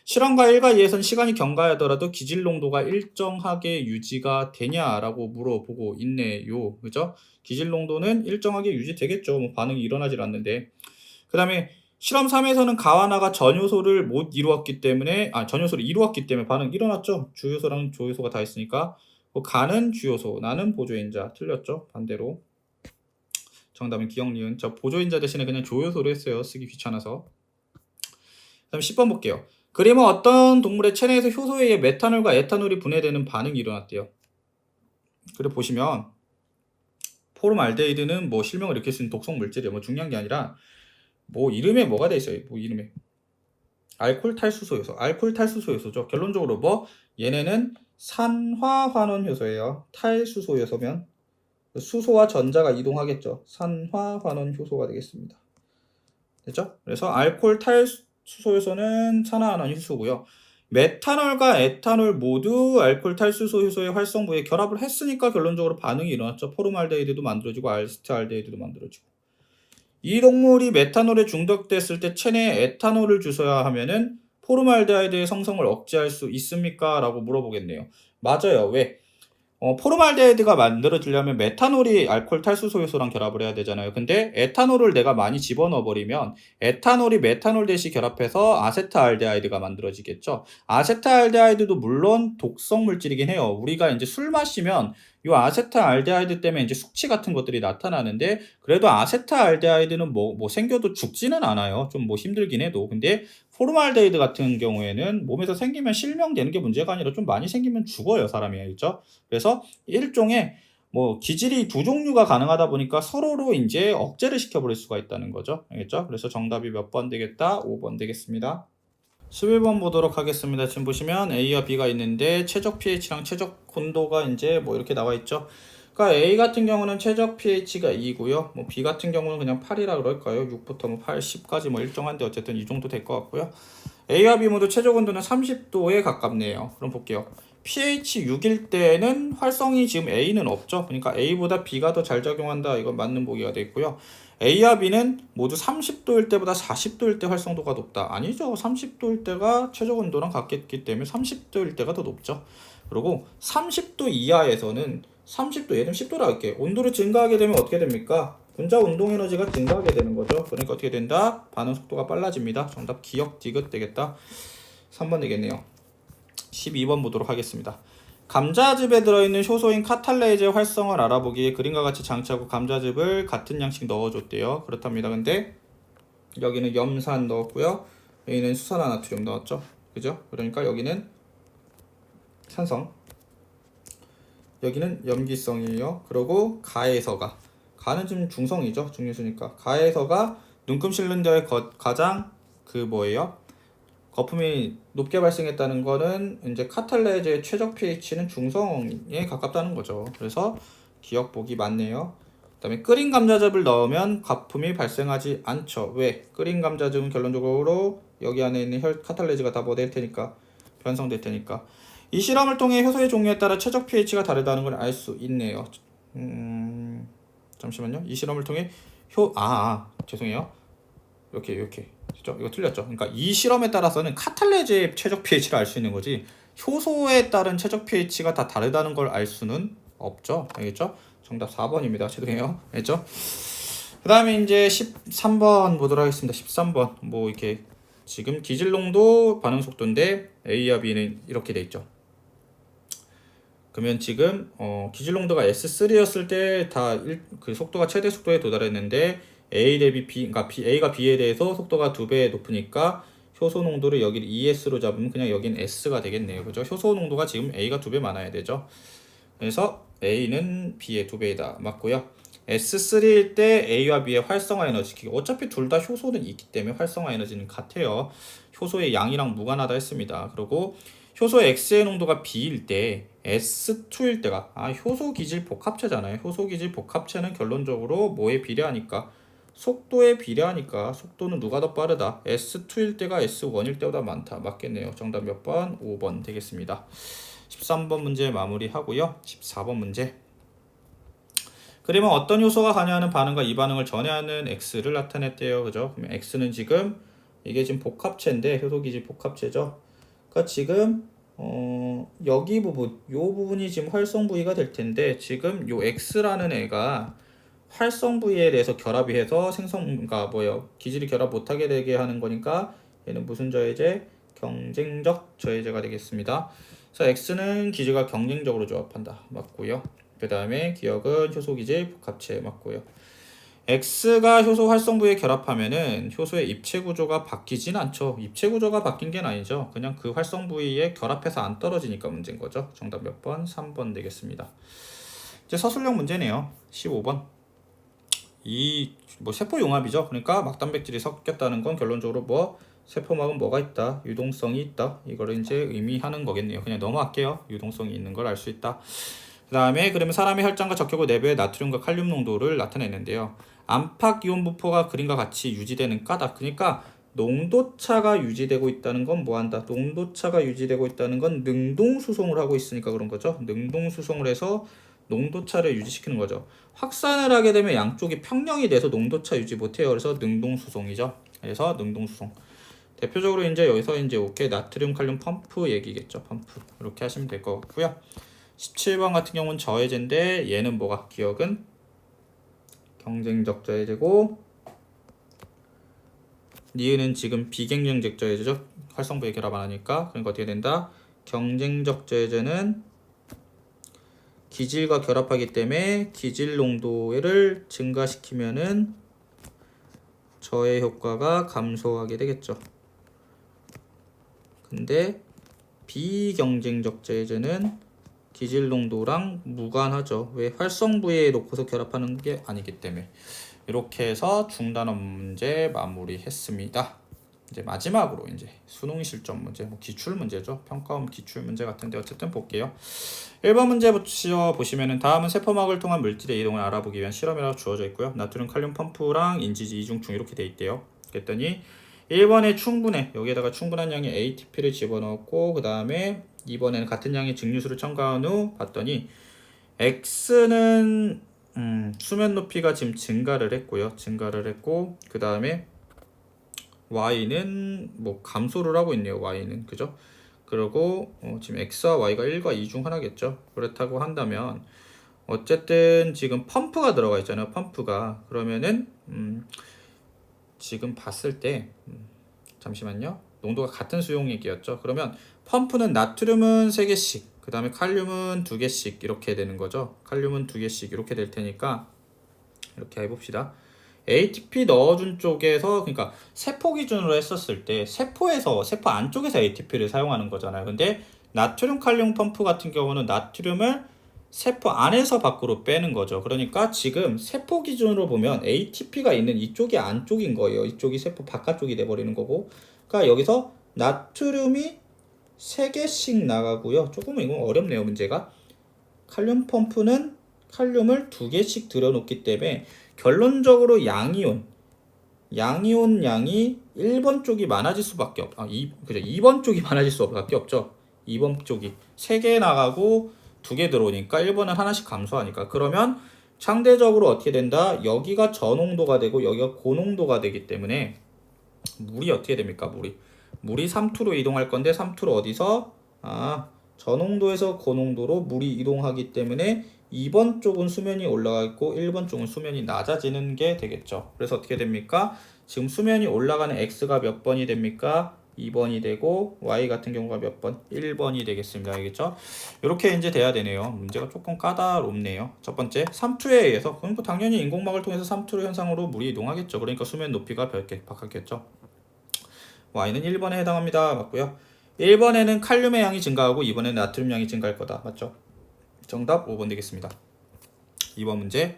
실험과 1과 2에서는 시간이 경과하더라도 기질 농도가 일정하게 유지가 되냐라고 물어보고 있네요. 그죠? 기질 농도는 일정하게 유지되겠죠. 뭐 반응이 일어나질 않는데. 그 다음에 실험 3에서는 가와나가 전요소를 못 이루었기 때문에 전요소를 이루었기 때문에 반응 일어났죠. 주요소랑 조요소가 다 있으니까. 가는 주요소, 나는 보조인자. 틀렸죠? 반대로. 정답은 기억, 니은. 저 보조인자 대신에 그냥 조요소로 했어요. 쓰기 귀찮아서. 그 다음에 10번 볼게요. 그림은 어떤 동물의 체내에서 효소에 의해 메탄올과 에탄올이 분해되는 반응이 일어났대요. 그래 보시면 포름알데히드는 뭐 실명을 일으킬 수 있는 독성 물질이에요. 뭐 중요한 게 아니라 뭐 이름에 뭐가 돼 있어요. 뭐 이름에 알코올 탈수소 요소, 알코올 탈수소 요소죠. 결론적으로 뭐 얘네는 산화환원 효소예요. 탈수소 요소면 수소와 전자가 이동하겠죠. 산화환원 효소가 되겠습니다. 됐죠? 그래서 알코올 탈수소 요소는 산화환원 효소고요. 메탄올과 에탄올 모두 알코올 탈수소 효소의 활성부에 결합을 했으니까 결론적으로 반응이 일어났죠. 포름알데히드도 만들어지고 알스테알데히드도 만들어지고. 이 동물이 메탄올에 중독됐을 때 체내에 에탄올을 주셔야 하면은 포름알데히드의 성성을 억제할 수 있습니까? 라고 물어보겠네요. 맞아요. 왜? 포름알데히드가 만들어지려면 메탄올이 알코올 탈수소 요소랑 결합을 해야 되잖아요. 근데 에탄올을 내가 많이 집어넣어 버리면 에탄올이 메탄올 대시 결합해서 아세트알데하이드가 만들어지겠죠. 아세트알데하이드도 물론 독성 물질이긴 해요. 우리가 이제 술 마시면 이 아세트알데하이드 때문에 이제 숙취 같은 것들이 나타나는데 그래도 아세트알데하이드는 뭐 생겨도 죽지는 않아요. 좀 뭐 힘들긴 해도. 근데 포름알데히드 같은 경우에는 몸에서 생기면 실명되는 게 문제가 아니라 좀 많이 생기면 죽어요, 사람이. 알죠? 그래서 일종의 뭐 기질이 두 종류가 가능하다 보니까 서로로 이제 억제를 시켜버릴 수가 있다는 거죠. 알겠죠? 그래서 정답이 몇 번 되겠다? 5번 되겠습니다. 11번 보도록 하겠습니다. 지금 보시면 A와 B가 있는데 최적 pH랑 최적 온도가 이제 뭐 이렇게 나와 있죠. 그러니까 A 같은 경우는 최적 pH가 2고요. 뭐 B 같은 경우는 그냥 8이라 그럴까요? 6부터 뭐 8, 10까지 뭐 일정한데 어쨌든 이 정도 될 것 같고요. A와 B 모두 최적 온도는 30도에 가깝네요. 그럼 볼게요. pH 6일 때는 활성이 지금 A는 없죠. 그러니까 A보다 B가 더 잘 작용한다. 이건 맞는 보기가 돼 있고요. A와 B는 모두 30도일 때보다 40도일 때 활성도가 높다. 아니죠. 30도일 때가 최적 온도랑 같겠기 때문에 30도일 때가 더 높죠. 그리고 30도 이하에서는 30도, 얘는 10도라 할게. 온도를 증가하게 되면 어떻게 됩니까? 분자 운동 에너지가 증가하게 되는 거죠. 그러니까 어떻게 된다? 반응 속도가 빨라집니다. 정답 기억 디귿 되겠다. 3번 되겠네요. 12번 보도록 하겠습니다. 감자즙에 들어있는 효소인 카탈레이즈의 활성을 알아보기에 그림과 같이 장치하고 감자즙을 같은 양씩 넣어줬대요. 그렇답니다. 근데 여기는 염산 넣었고요. 여기는 수산화나트륨 넣었죠. 그죠? 그러니까 여기는 산성, 여기는 염기성이에요. 그리고 가에서가, 가는 좀 중성이죠. 중류수니까. 가에서가 눈금 실린더의 가장 뭐예요? 거품이 높게 발생했다는 거는 이제 카탈레이즈의 최적 pH는 중성에 가깝다는 거죠. 그래서 기억 보기 맞네요. 그 다음에 끓인 감자즙을 넣으면 거품이 발생하지 않죠. 왜? 끓인 감자즙은 결론적으로 여기 안에 있는 카탈레이즈가 다 뭐 될 테니까 편성될 테니까. 이 실험을 통해 효소의 종류에 따라 최적 pH가 다르다는 걸 알 수 있네요. 잠시만요. 이 실험을 통해 죄송해요. 이렇게 그죠? 이거 틀렸죠. 그러니까 이 실험에 따라서는 카탈레즈의 최적 pH를 알 수 있는 거지 효소에 따른 최적 pH가 다 다르다는 걸 알 수는 없죠. 알겠죠? 정답 4번입니다. 죄송해요. 알겠죠? 그 다음에 이제 13번 보도록 하겠습니다. 13번 뭐 이렇게 지금 기질농도 반응 속도인데 A와 B는 이렇게 돼 있죠. 그러면 지금 기질농도가 S3였을 때 다 그 속도가 최대 속도에 도달했는데 A 대비 B, 그러니까 A가 B에 대해서 속도가 2배 높으니까 효소 농도를 여기를 ES로 잡으면 그냥 여긴 S가 되겠네요. 그죠? 효소 농도가 지금 A가 2배 많아야 되죠. 그래서 A는 B의 2배이다. 맞고요. S3일 때 A와 B의 활성화 에너지, 어차피 둘 다 효소는 있기 때문에 활성화 에너지는 같아요. 효소의 양이랑 무관하다 했습니다. 그리고 효소 X의 농도가 B일 때 S2일 때가 효소 기질 복합체잖아요. 효소 기질 복합체는 결론적으로 뭐에 비례하니까 속도에 비례하니까 속도는 누가 더 빠르다? S2일 때가 S1일 때보다 많다. 맞겠네요. 정답 몇 번? 5번 되겠습니다. 13번 문제 마무리하고요. 14번 문제. 그러면 어떤 요소가 관여하는 반응과 이 반응을 전해하는 X를 나타냈대요. 그죠? 그러면 X는 지금 이게 지금 복합체인데 효소기질 복합체죠. 그러니까 지금 여기 부분, 요 부분이 지금 활성 부위가 될 텐데 지금 요 X라는 애가 활성 부위에 대해서 결합이 해서 그러니까 기질이 결합 못하게 되게 하는 거니까 얘는 무슨 저해제? 경쟁적 저해제가 되겠습니다. 그래서 X는 기질과 경쟁적으로 조합한다. 맞고요. 그 다음에 기억은 효소기질 복합체 맞고요. X가 효소 활성 부위에 결합하면은 효소의 입체 구조가 바뀌진 않죠. 입체 구조가 바뀐 게 아니죠. 그냥 그 활성 부위에 결합해서 안 떨어지니까 문제인 거죠. 정답 몇 번? 3번 되겠습니다. 이제 서술형 문제네요. 15번. 이 세포 용합이죠. 그러니까 막단백질이 섞였다는 건 결론적으로 세포막은 뭐가 있다? 유동성이 있다. 이거를 이제 의미하는 거겠네요. 그냥 넘어갈게요. 유동성이 있는 걸 알 수 있다. 그 다음에 그러면 사람의 혈장과 적혈구 내부의 나트륨과 칼륨 농도를 나타냈는데요. 안팎 이온 분포가 그림과 같이 유지되는 까닭. 그러니까 농도차가 유지되고 있다는 건 뭐한다? 농도차가 유지되고 있다는 건 능동수송을 하고 있으니까 그런 거죠. 능동수송을 해서 농도차를 유지시키는 거죠. 확산을 하게 되면 양쪽이 평형이 돼서 농도차 유지 못해요. 그래서 능동수송이죠. 그래서 능동수송. 대표적으로 이제 여기서 이제 오케이 나트륨 칼륨 펌프 얘기겠죠. 펌프. 이렇게 하시면 될 것 같고요. 17번 같은 경우는 저해제인데 얘는 뭐가? 기억은 경쟁적 저해제고 니은은 지금 비경쟁적 저해제죠. 활성부에 결합 안 하니까. 그러니까 어떻게 된다? 경쟁적 저해제는 기질과 결합하기 때문에 기질 농도를 증가시키면은 저해 효과가 감소하게 되겠죠. 근데 비경쟁적 저해제는 기질 농도랑 무관하죠. 왜? 활성 부위에 놓고서 결합하는 게 아니기 때문에. 이렇게 해서 중단원 문제 마무리했습니다. 이제 마지막으로 이제 수능 실전 문제, 기출 문제죠. 평가원 기출 문제 같은데 어쨌든 볼게요. 1번 문제 보시면은 다음은 세포막을 통한 물질의 이동을 알아보기 위한 실험이라고 주어져 있고요. 나트륨 칼륨 펌프랑 인지지 이중충 이렇게 돼 있대요. 그랬더니 1번에 충분해. 여기에다가 충분한 양의 ATP를 집어넣었고 그 다음에 2번에는 같은 양의 증류수를 첨가한 후 봤더니 X는 수면 높이가 지금 증가를 했고 그 다음에 Y는 감소를 하고 있네요. Y는 그죠? 그리고 지금 X와 Y가 1과 2 중 하나겠죠. 그렇다고 한다면 어쨌든 지금 펌프가 들어가 있잖아요. 펌프가 그러면은 지금 봤을 때 잠시만요. 농도가 같은 수용액이었죠. 그러면 펌프는 나트륨은 3개씩, 그 다음에 칼륨은 2개씩 이렇게 되는 거죠. 칼륨은 2개씩 이렇게 될 테니까 이렇게 해봅시다. ATP 넣어준 쪽에서 그러니까 세포 기준으로 했었을 때 세포 안쪽에서 ATP를 사용하는 거잖아요. 근데 나트륨 칼륨 펌프 같은 경우는 나트륨을 세포 안에서 밖으로 빼는 거죠. 그러니까 지금 세포 기준으로 보면 ATP가 있는 이쪽이 안쪽인 거예요. 이쪽이 세포 바깥쪽이 돼버리는 거고. 그러니까 여기서 나트륨이 3개씩 나가고요. 조금 이건 어렵네요, 문제가. 칼륨 펌프는 칼륨을 2개씩 들여놓기 때문에 결론적으로 양이온 양이온 양이 1번 쪽이 많아질 수밖에 그죠. 2번 쪽이 많아질 수밖에 없죠. 2번 쪽이 3개 나가고 2개 들어오니까 1번은 하나씩 감소하니까. 그러면 상대적으로 어떻게 된다? 여기가 저농도가 되고 여기가 고농도가 되기 때문에 물이 어떻게 됩니까? 물이 3투로 이동할 건데 3투로 어디서? 저농도에서 고농도로 물이 이동하기 때문에 2번 쪽은 수면이 올라가 있고 1번 쪽은 수면이 낮아지는 게 되겠죠. 그래서 어떻게 됩니까? 지금 수면이 올라가는 x가 몇 번이 됩니까? 2번이 되고 y 같은 경우가 몇 번? 1번이 되겠습니다. 알겠죠? 이렇게 이제 돼야 되네요. 문제가 조금 까다롭네요. 첫 번째, 3투에 의해서 그럼 당연히 인공막을 통해서 3투 현상으로 물이 이동하겠죠. 그러니까 수면 높이가 바뀌겠죠. y는 1번에 해당합니다. 맞고요. 1번에는 칼륨의 양이 증가하고 2번에는 나트륨 양이 증가할 거다. 맞죠? 정답 5번 되겠습니다. 2번 문제.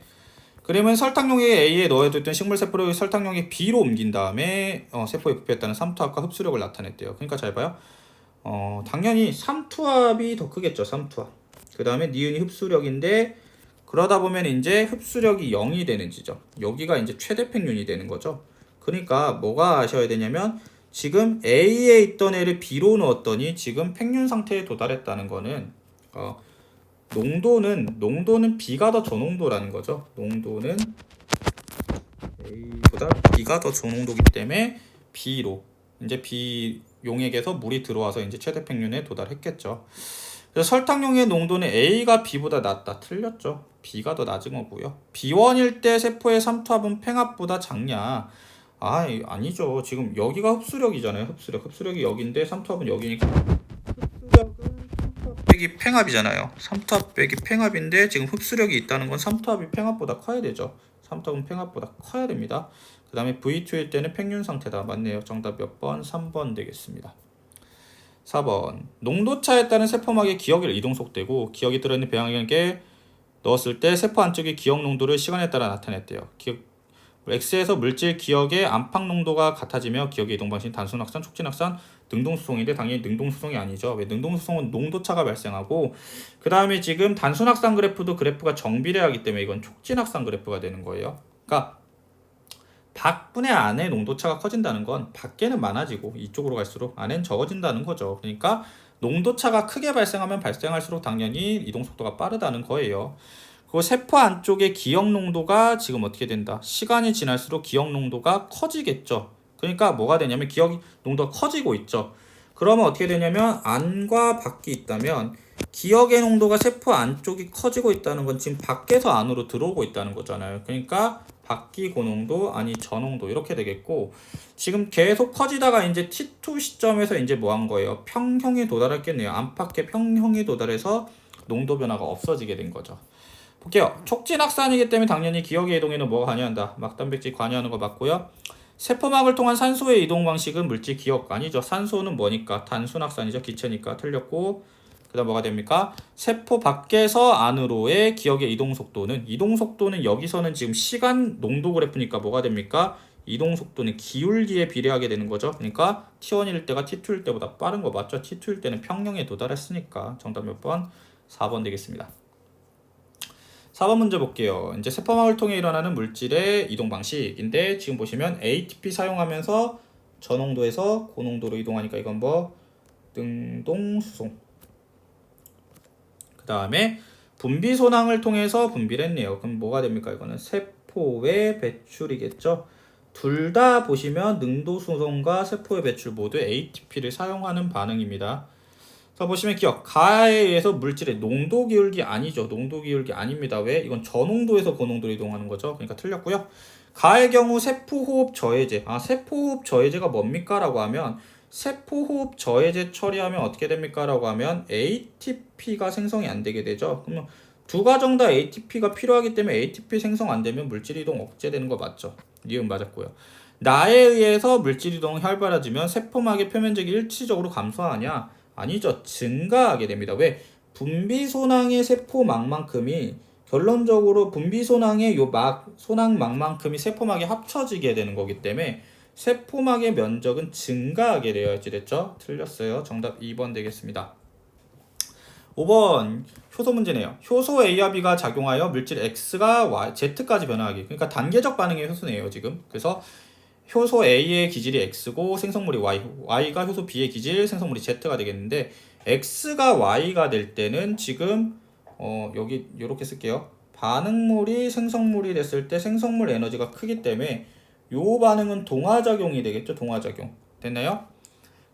그러면 설탕용액 A에 넣어뒀던 식물세포를 설탕용액 B로 옮긴 다음에 세포에 부패했다는 삼투압과 흡수력을 나타냈대요. 그러니까 잘 봐요. 당연히 삼투압이 더 크겠죠. 삼투압. 그 다음에 니은이 흡수력인데 그러다 보면 이제 흡수력이 0이 되는 지점. 여기가 이제 최대 팽륜이 되는 거죠. 그러니까 뭐가 아셔야 되냐면 지금 A에 있던 애를 B로 넣었더니 지금 팽륜 상태에 도달했다는 거는 농도는 B가 더 저농도라는 거죠. 농도는 A보다 B가 더 저농도이기 때문에 B로 이제 B 용액에서 물이 들어와서 이제 최대 팽륜에 도달했겠죠. 그래서 설탕용의 농도는 A가 B보다 낮다. 틀렸죠. B가 더 낮은 거고요. B1일 때 세포의 삼투압은 팽압보다 작냐? 아니죠. 지금 여기가 흡수력이잖아요. 흡수력이 여기인데 삼투압은 여기니까 흡수력은 빼기 팽압이잖아요. 삼투압 빼기 팽압인데 지금 흡수력이 있다는 건 삼투압이 팽압보다 커야 되죠. 삼투압은 팽압보다 커야 됩니다. 그 다음에 V2일 때는 팽륜 상태다. 맞네요. 정답 몇 번? 3번 되겠습니다. 4번. 농도차에 따른 세포막의 기억의 이동 속도고 기억이 들어있는 배양액에 넣었을 때 세포 안쪽의 기억 농도를 시간에 따라 나타냈대요. X에서 물질 기억의 안팎 농도가 같아지며 기억의 이동 방식은 단순 확산, 촉진 확산, 능동수송인데 당연히 능동수송이 아니죠. 왜? 능동수송은 농도차가 발생하고 그 다음에 지금 단순 확산 그래프가 정비례하기 때문에 이건 촉진 확산 그래프가 되는 거예요. 그러니까 밖분의 안에 농도차가 커진다는 건 밖에는 많아지고 이쪽으로 갈수록 안에는 적어진다는 거죠. 그러니까 농도차가 크게 발생하면 발생할수록 당연히 이동 속도가 빠르다는 거예요. 그 세포 안쪽의 기억 농도가 지금 어떻게 된다? 시간이 지날수록 기억 농도가 커지겠죠. 그러니까 뭐가 되냐면 기억 농도가 커지고 있죠. 그러면 어떻게 되냐면 안과 밖이 있다면 기억의 농도가 세포 안쪽이 커지고 있다는 건 지금 밖에서 안으로 들어오고 있다는 거잖아요. 그러니까 밖이 고농도 아니 저농도 이렇게 되겠고 지금 계속 커지다가 이제 T2 시점에서 이제 뭐 한 거예요? 평형에 도달했겠네요. 안팎의 평형에 도달해서 농도 변화가 없어지게 된 거죠. 볼게요. 촉진 확산이기 때문에 당연히 기억의 이동에는 뭐가 관여한다? 막단백질 관여하는 거 맞고요. 세포막을 통한 산소의 이동 방식은 물질 기억 아니죠. 산소는 뭐니까? 단순 확산이죠. 기체니까 틀렸고 그 다음 뭐가 됩니까? 세포 밖에서 안으로의 기억의 이동 속도는 여기서는 지금 시간 농도 그래프니까 뭐가 됩니까? 이동 속도는 기울기에 비례하게 되는 거죠. 그러니까 T1일 때가 T2일 때보다 빠른 거 맞죠? T2일 때는 평형에 도달했으니까 정답 몇 번? 4번 되겠습니다. 4번 문제 볼게요. 이제 세포막을 통해 일어나는 물질의 이동 방식인데 지금 보시면 ATP 사용하면서 저농도에서 고농도로 이동하니까 이건 뭐 능동수송. 그 다음에 분비소낭을 통해서 분비를 했네요. 그럼 뭐가 됩니까? 이거는 세포의 배출이겠죠. 둘 다 보시면 능도수송과 세포의 배출 모두 ATP를 사용하는 반응입니다. 자 보시면 기억 가에 의해서 물질의 농도 기울기 아니죠. 농도 기울기 아닙니다. 왜? 이건 저농도에서 고농도로 이동하는 거죠. 그러니까 틀렸고요. 가의 경우 세포호흡 저해제. 세포호흡 저해제가 뭡니까? 라고 하면 세포호흡 저해제 처리하면 어떻게 됩니까? 라고 하면 ATP가 생성이 안 되게 되죠. 그러면 두 과정 다 ATP가 필요하기 때문에 ATP 생성 안 되면 물질 이동 억제되는 거 맞죠? 니은 맞았고요. 나에 의해서 물질 이동이 활발해지면 세포막의 표면적이 일치적으로 감소하냐? 아니죠. 증가하게 됩니다. 왜? 분비소낭의 세포막만큼이 결론적으로 분비소낭의 소낭막만큼이 세포막에 합쳐지게 되는 거기 때문에 세포막의 면적은 증가하게 되어야지 됐죠? 틀렸어요. 정답 2번 되겠습니다. 5번 효소 문제네요. 효소 A와 B가 작용하여 물질 X가 Z까지 변화하기. 그러니까 단계적 반응의 효소네요. 지금. 그래서 효소 A의 기질이 X고 생성물이 Y, Y가 효소 B의 기질, 생성물이 Z가 되겠는데 X가 Y가 될 때는 지금 여기 이렇게 쓸게요. 반응물이 생성물이 됐을 때 생성물 에너지가 크기 때문에 요 반응은 동화작용이 되겠죠. 동화작용. 됐나요?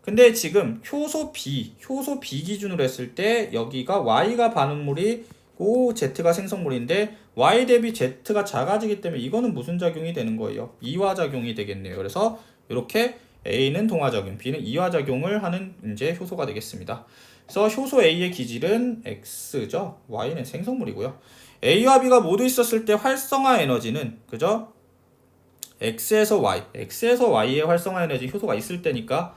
근데 지금 효소 B 기준으로 했을 때 여기가 Y가 반응물이고 Z가 생성물인데 Y 대비 Z가 작아지기 때문에 이거는 무슨 작용이 되는 거예요? 이화작용이 되겠네요. 그래서 이렇게 A는 동화작용, B는 이화작용을 하는 이제 효소가 되겠습니다. 그래서 효소 A의 기질은 X죠. Y는 생성물이고요. A와 B가 모두 있었을 때 활성화 에너지는 그죠? X에서 Y의 활성화 에너지 효소가 있을 때니까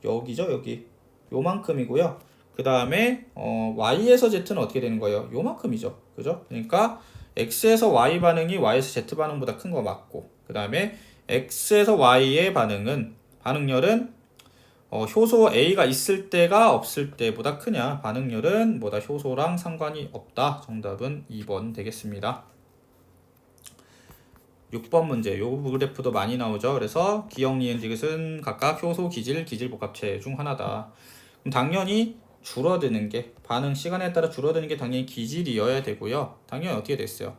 여기죠, 여기. 요만큼이고요. 그 다음에 Y에서 Z는 어떻게 되는 거예요? 요만큼이죠. 그죠? 그러니까 X에서 Y 반응이 Y에서 Z 반응보다 큰 거 맞고, 그 다음에 X에서 Y의 반응열은 효소 A가 있을 때가 없을 때보다 크냐? 반응열은 뭐다? 효소랑 상관이 없다. 정답은 2번 되겠습니다. 6번 문제. 요 그래프도 많이 나오죠. 그래서 기억, 니은, 디귿은 각각 효소, 기질, 기질복합체 중 하나다. 그럼 당연히 줄어드는 게 반응 시간에 따라 줄어드는 게 당연히 기질이어야 되고요. 당연히 어떻게 됐어요?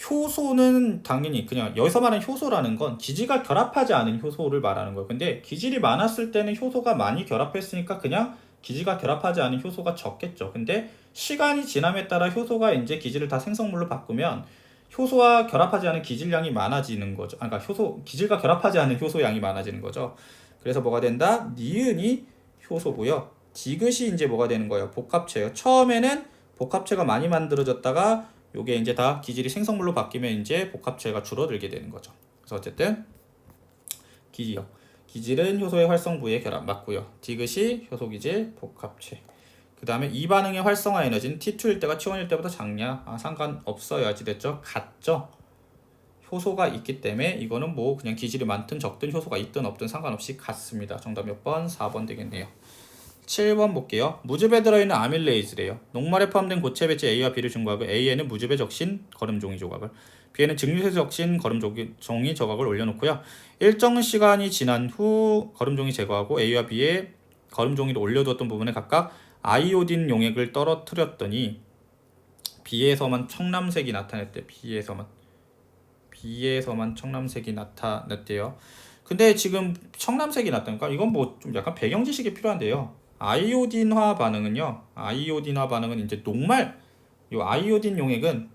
효소는 당연히 그냥 여기서 말하는 효소라는 건 기질과 결합하지 않은 효소를 말하는 거예요. 근데 기질이 많았을 때는 효소가 많이 결합했으니까 그냥 기질과 결합하지 않은 효소가 적겠죠. 근데 시간이 지남에 따라 효소가 이제 기질을 다 생성물로 바꾸면 효소와 결합하지 않은 기질량이 많아지는 거죠. 그러니까 기질과 결합하지 않은 효소 양이 많아지는 거죠. 그래서 뭐가 된다? 니은이 효소고요. 디귿이 이제 뭐가 되는 거예요? 복합체예요. 처음에는 복합체가 많이 만들어졌다가 요게 이제 다 기질이 생성물로 바뀌면 이제 복합체가 줄어들게 되는 거죠. 그래서 어쨌든 기질은 효소의 활성 부위의 결합 맞고요. 디귿이 효소 기질 복합체. 그 다음에 이 반응의 활성화 에너지는 T2일 때가 T1일 때보다 작냐? 상관없어요. 아시겠죠? 같죠? 효소가 있기 때문에 이거는 뭐 그냥 기질이 많든 적든 효소가 있든 없든 상관없이 같습니다. 정답 몇 번? 4번 되겠네요. 7번 볼게요. 무즙에 들어있는 아밀레이즈래요. 녹말에 포함된 고체 배치 A와 B를 증거하고 A에는 무즙에 적신 거름종이 조각을, B에는 증류세에 적신 거름종이 조각을 올려놓고요. 일정 시간이 지난 후 거름종이 제거하고 A와 B에 거름종이를 올려두었던 부분에 각각 아이오딘 용액을 떨어뜨렸더니 B에서만 청남색이 나타냈대. B에서만 청남색이 나타났대요. 근데 지금 청남색이 났다니까 이건 뭐 좀 약간 배경 지식이 필요한데요. 아이오딘화 반응은 이제 요 아이오딘 용액은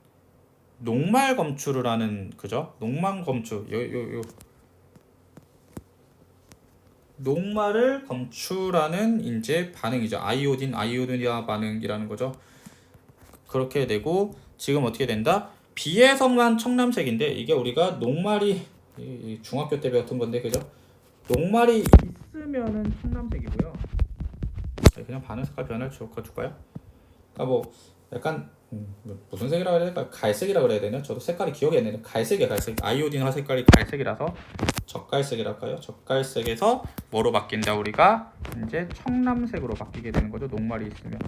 녹말 검출을 하는 그죠? 녹말을 검출하는 이제 반응이죠. 아이오딘화 반응이라는 거죠. 그렇게 되고 지금 어떻게 된다? B에서만 청남색인데 이게 우리가 녹말이 중학교 때 배웠던 건데 그죠? 녹말이 있으면은 청남색이고요. 그냥 반응 색깔 변화를 줄까요? 그러니까 뭐 약간 무슨 색이라고 해야 될까? 갈색이라고 그래야 되나? 저도 색깔이 기억이 안 나네. 갈색. 아이오딘화 색깔이 갈색이라서 젓갈색이라고 할까요? 젓갈색에서 뭐로 바뀐다? 우리가 이제 청남색으로 바뀌게 되는 거죠. 녹말이 있으면.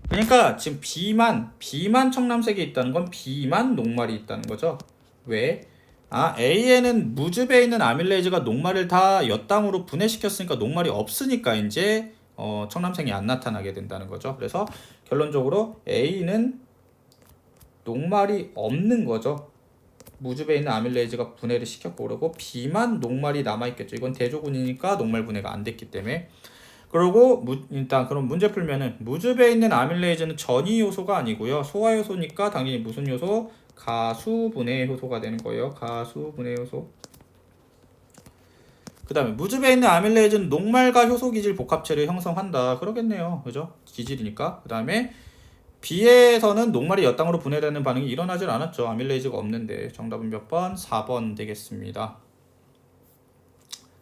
그러니까 지금 B만 청남색이 있다는 건 B만 녹말이 있다는 거죠. 왜? A에는 무즙에 있는 아밀레이즈가 녹말을 다 엿당으로 분해시켰으니까 녹말이 없으니까 이제 청남색이 안 나타나게 된다는 거죠. 그래서 결론적으로 A는 녹말이 없는 거죠. 무즙에 있는 아밀레이즈가 분해를 시켰고 그러고 B만 녹말이 남아있겠죠. 이건 대조군이니까 녹말 분해가 안 됐기 때문에. 그리고 일단 그럼 문제 풀면은 무즙에 있는 아밀레이즈는 전이 요소가 아니고요. 소화 요소니까 당연히 무슨 요소? 가수분해 효소가 되는 거예요. 가수분해 효소. 그 다음에 무즙에 있는 아밀레이즈는 녹말과 효소 기질 복합체를 형성한다. 그러겠네요. 그죠? 기질이니까. 그 다음에 B에서는 녹말이 엿당으로 분해되는 반응이 일어나질 않았죠. 아밀레이즈가 없는데. 정답은 몇 번? 4번 되겠습니다.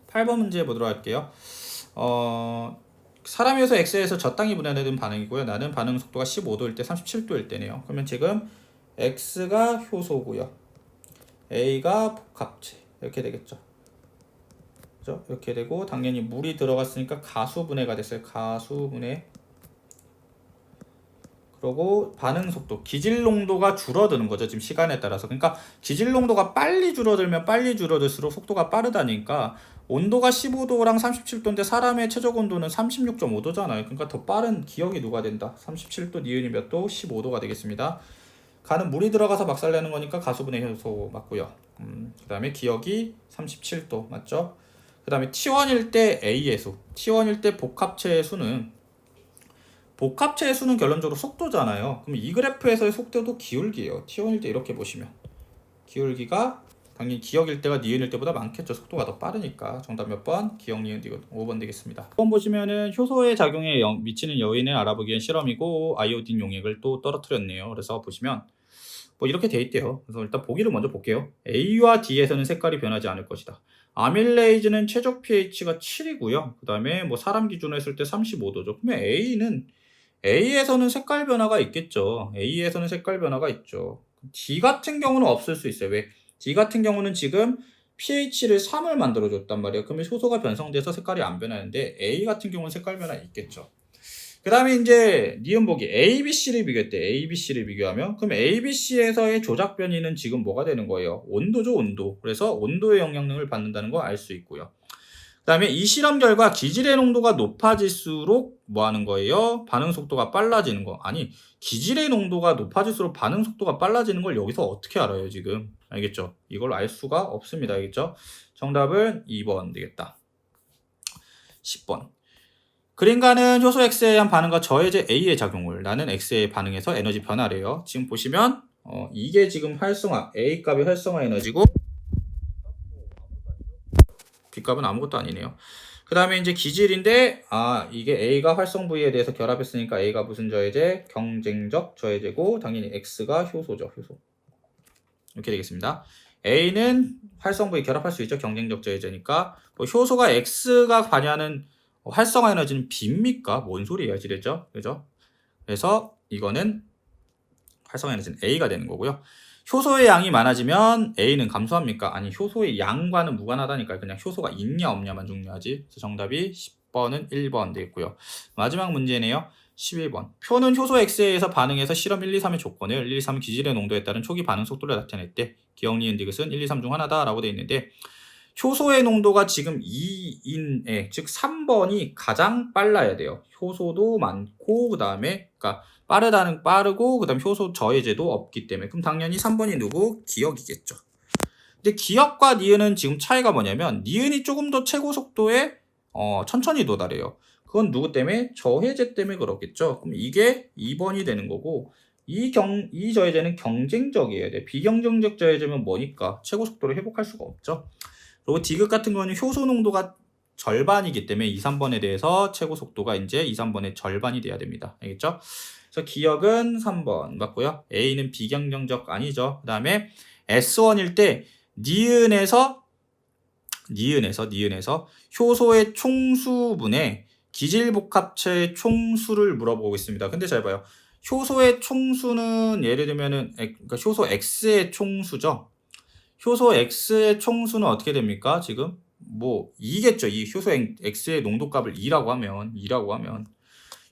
8번 문제 보도록 할게요. 사람에서 X에서 저땅이 분해되는 반응이고요. 나는 반응 속도가 15도일 때 37도일 때네요. 그러면 지금 X가 효소고요. A가 복합체. 이렇게 되겠죠. 그죠? 이렇게 되고 당연히 물이 들어갔으니까 가수분해가 됐어요. 가수분해. 그리고 반응 속도, 기질 농도가 줄어드는 거죠. 지금 시간에 따라서. 그러니까 기질 농도가 빨리 줄어들면 빨리 줄어들수록 속도가 빠르다니까 온도가 15도랑 37도인데 사람의 최적 온도는 36.5도잖아요. 그러니까 더 빠른 기억이 누가 된다. 37도 니은이 몇 도? 15도가 되겠습니다. 가는 물이 들어가서 박살내는 거니까 가수분해 효소 맞고요. 그 다음에 기억이 37도 맞죠? 그 다음에 T1일 때 A의 수, T1일 때 복합체의 수는 결론적으로 속도잖아요. 그럼 이 그래프에서의 속도도 기울기예요. T1일 때 이렇게 보시면 기울기가 당연히 기억일 때가 니은일 때보다 많겠죠. 속도가 더 빠르니까. 정답 몇 번? 기억 니은 디귿 5번 되겠습니다. 5번 보시면은 효소의 작용에 미치는 요인을 알아보기엔 실험이고 아이오딘 용액을 또 떨어뜨렸네요. 그래서 보시면 뭐 이렇게 돼 있대요. 그래서 일단 보기를 먼저 볼게요. A와 D에서는 색깔이 변하지 않을 것이다. 아밀레이즈는 최적 pH가 7이고요. 그 다음에 뭐 사람 기준으로 했을 때 35도죠. 그러면 A에서는 색깔 변화가 있겠죠. A에서는 색깔 변화가 있죠. D 같은 경우는 없을 수 있어요. 왜? D 같은 경우는 지금 pH를 3을 만들어줬단 말이에요. 그러면 효소가 변성돼서 색깔이 안 변하는데 A 같은 경우는 색깔 변화 있겠죠. 그 다음에 이제 니은 보기 ABC를 비교했대. ABC를 비교하면 그럼 ABC에서의 조작 변이는 지금 뭐가 되는 거예요? 온도죠, 온도. 그래서 온도의 영향력을 받는다는 거 알 수 있고요. 그 다음에 이 실험 결과 기질의 농도가 높아질수록 뭐 하는 거예요? 반응 속도가 빨라지는 거. 아니, 기질의 농도가 높아질수록 반응 속도가 빨라지는 걸 여기서 어떻게 알아요, 지금? 알겠죠? 이걸 알 수가 없습니다. 알겠죠? 정답은 2번 되겠다. 10번. 그림가는 효소 X에 의한 반응과 저해제 A의 작용을 나는 X의 반응에서 에너지 변화래요. 지금 보시면 이게 지금 활성화, A 값이 활성화 에너지고 B 값은 아무것도 아니네요. 그 다음에 이제 기질인데 이게 A가 활성 부위에 대해서 결합했으니까 A가 무슨 저해제? 경쟁적 저해제고 당연히 X가 효소죠. 효소. 이렇게 되겠습니다. A는 활성 부위 결합할 수 있죠. 경쟁적 저해제니까 뭐 효소가 X가 관여하는 활성화 에너지는 B입니까? 뭔 소리예요, 지랬죠? 그죠? 그래서 이거는 활성화 에너지는 A가 되는 거고요. 효소의 양이 많아지면 A는 감소합니까? 아니, 효소의 양과는 무관하다니까. 그냥 효소가 있냐 없냐만 중요하지. 그래서 정답이 10번은 1번 되겠고요. 마지막 문제네요. 11번. 표는 효소 X에 의해서 반응해서 실험 1, 2, 3의 조건을 1, 2, 3 기질의 농도에 따른 초기 반응 속도를 나타냈대. 기억 니은 디귿은 1, 2, 3 중 하나다 라고 되어 있는데 효소의 농도가 지금 2인에 즉 3번이 가장 빨라야 돼요. 효소도 많고 그 다음에 그러니까 빠르다는 빠르고 그 다음 효소 저해제도 없기 때문에 그럼 당연히 3번이 누구? 기억이겠죠. 근데 기억과 니은은 지금 차이가 뭐냐면 니은이 조금 더 최고 속도에 천천히 도달해요. 그건 누구 때문에? 저해제 때문에 그렇겠죠. 그럼 이게 2번이 되는 거고 이 저해제는 경쟁적이어야 돼. 비경쟁적 저해제면 뭐니까 최고 속도를 회복할 수가 없죠. 그리고 디귿 같은 거는 효소 농도가 절반이기 때문에 2, 3번에 대해서 최고 속도가 이제 2, 3번의 절반이 돼야 됩니다. 알겠죠? 그래서 기억은 3번 맞고요. A는 비경쟁적 아니죠. 그 다음에 S1일 때 니은에서 효소의 총수분의 기질복합체의 총수를 물어보고 있습니다. 근데 잘 봐요. 효소의 총수는 예를 들면은 그러니까 효소 X의 총수죠. 효소 X의 총수는 어떻게 됩니까? 지금 뭐 2겠죠. 이 효소 X의 농도값을 2라고 하면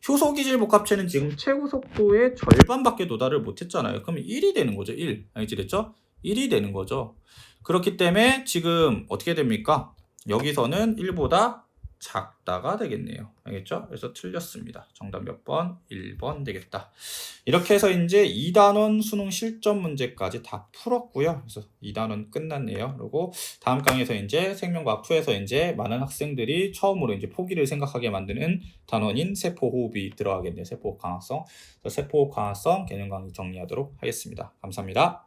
효소 기질 복합체는 지금 최고 속도의 절반밖에 도달을 못했잖아요. 그러면 1이 되는 거죠. 1. 알겠죠? 1이 되는 거죠. 그렇기 때문에 지금 어떻게 됩니까? 여기서는 1보다 작다가 되겠네요. 알겠죠? 그래서 틀렸습니다. 정답 몇 번? 1번 되겠다. 이렇게 해서 이제 2단원 수능 실전 문제까지 다 풀었고요. 그래서 2단원 끝났네요. 그리고 다음 강의에서 이제 생명과학 2에서 이제 많은 학생들이 처음으로 이제 포기를 생각하게 만드는 단원인 세포호흡이 들어가겠네요. 세포호흡 강화성. 세포호흡 강화성 개념 강의 정리하도록 하겠습니다. 감사합니다.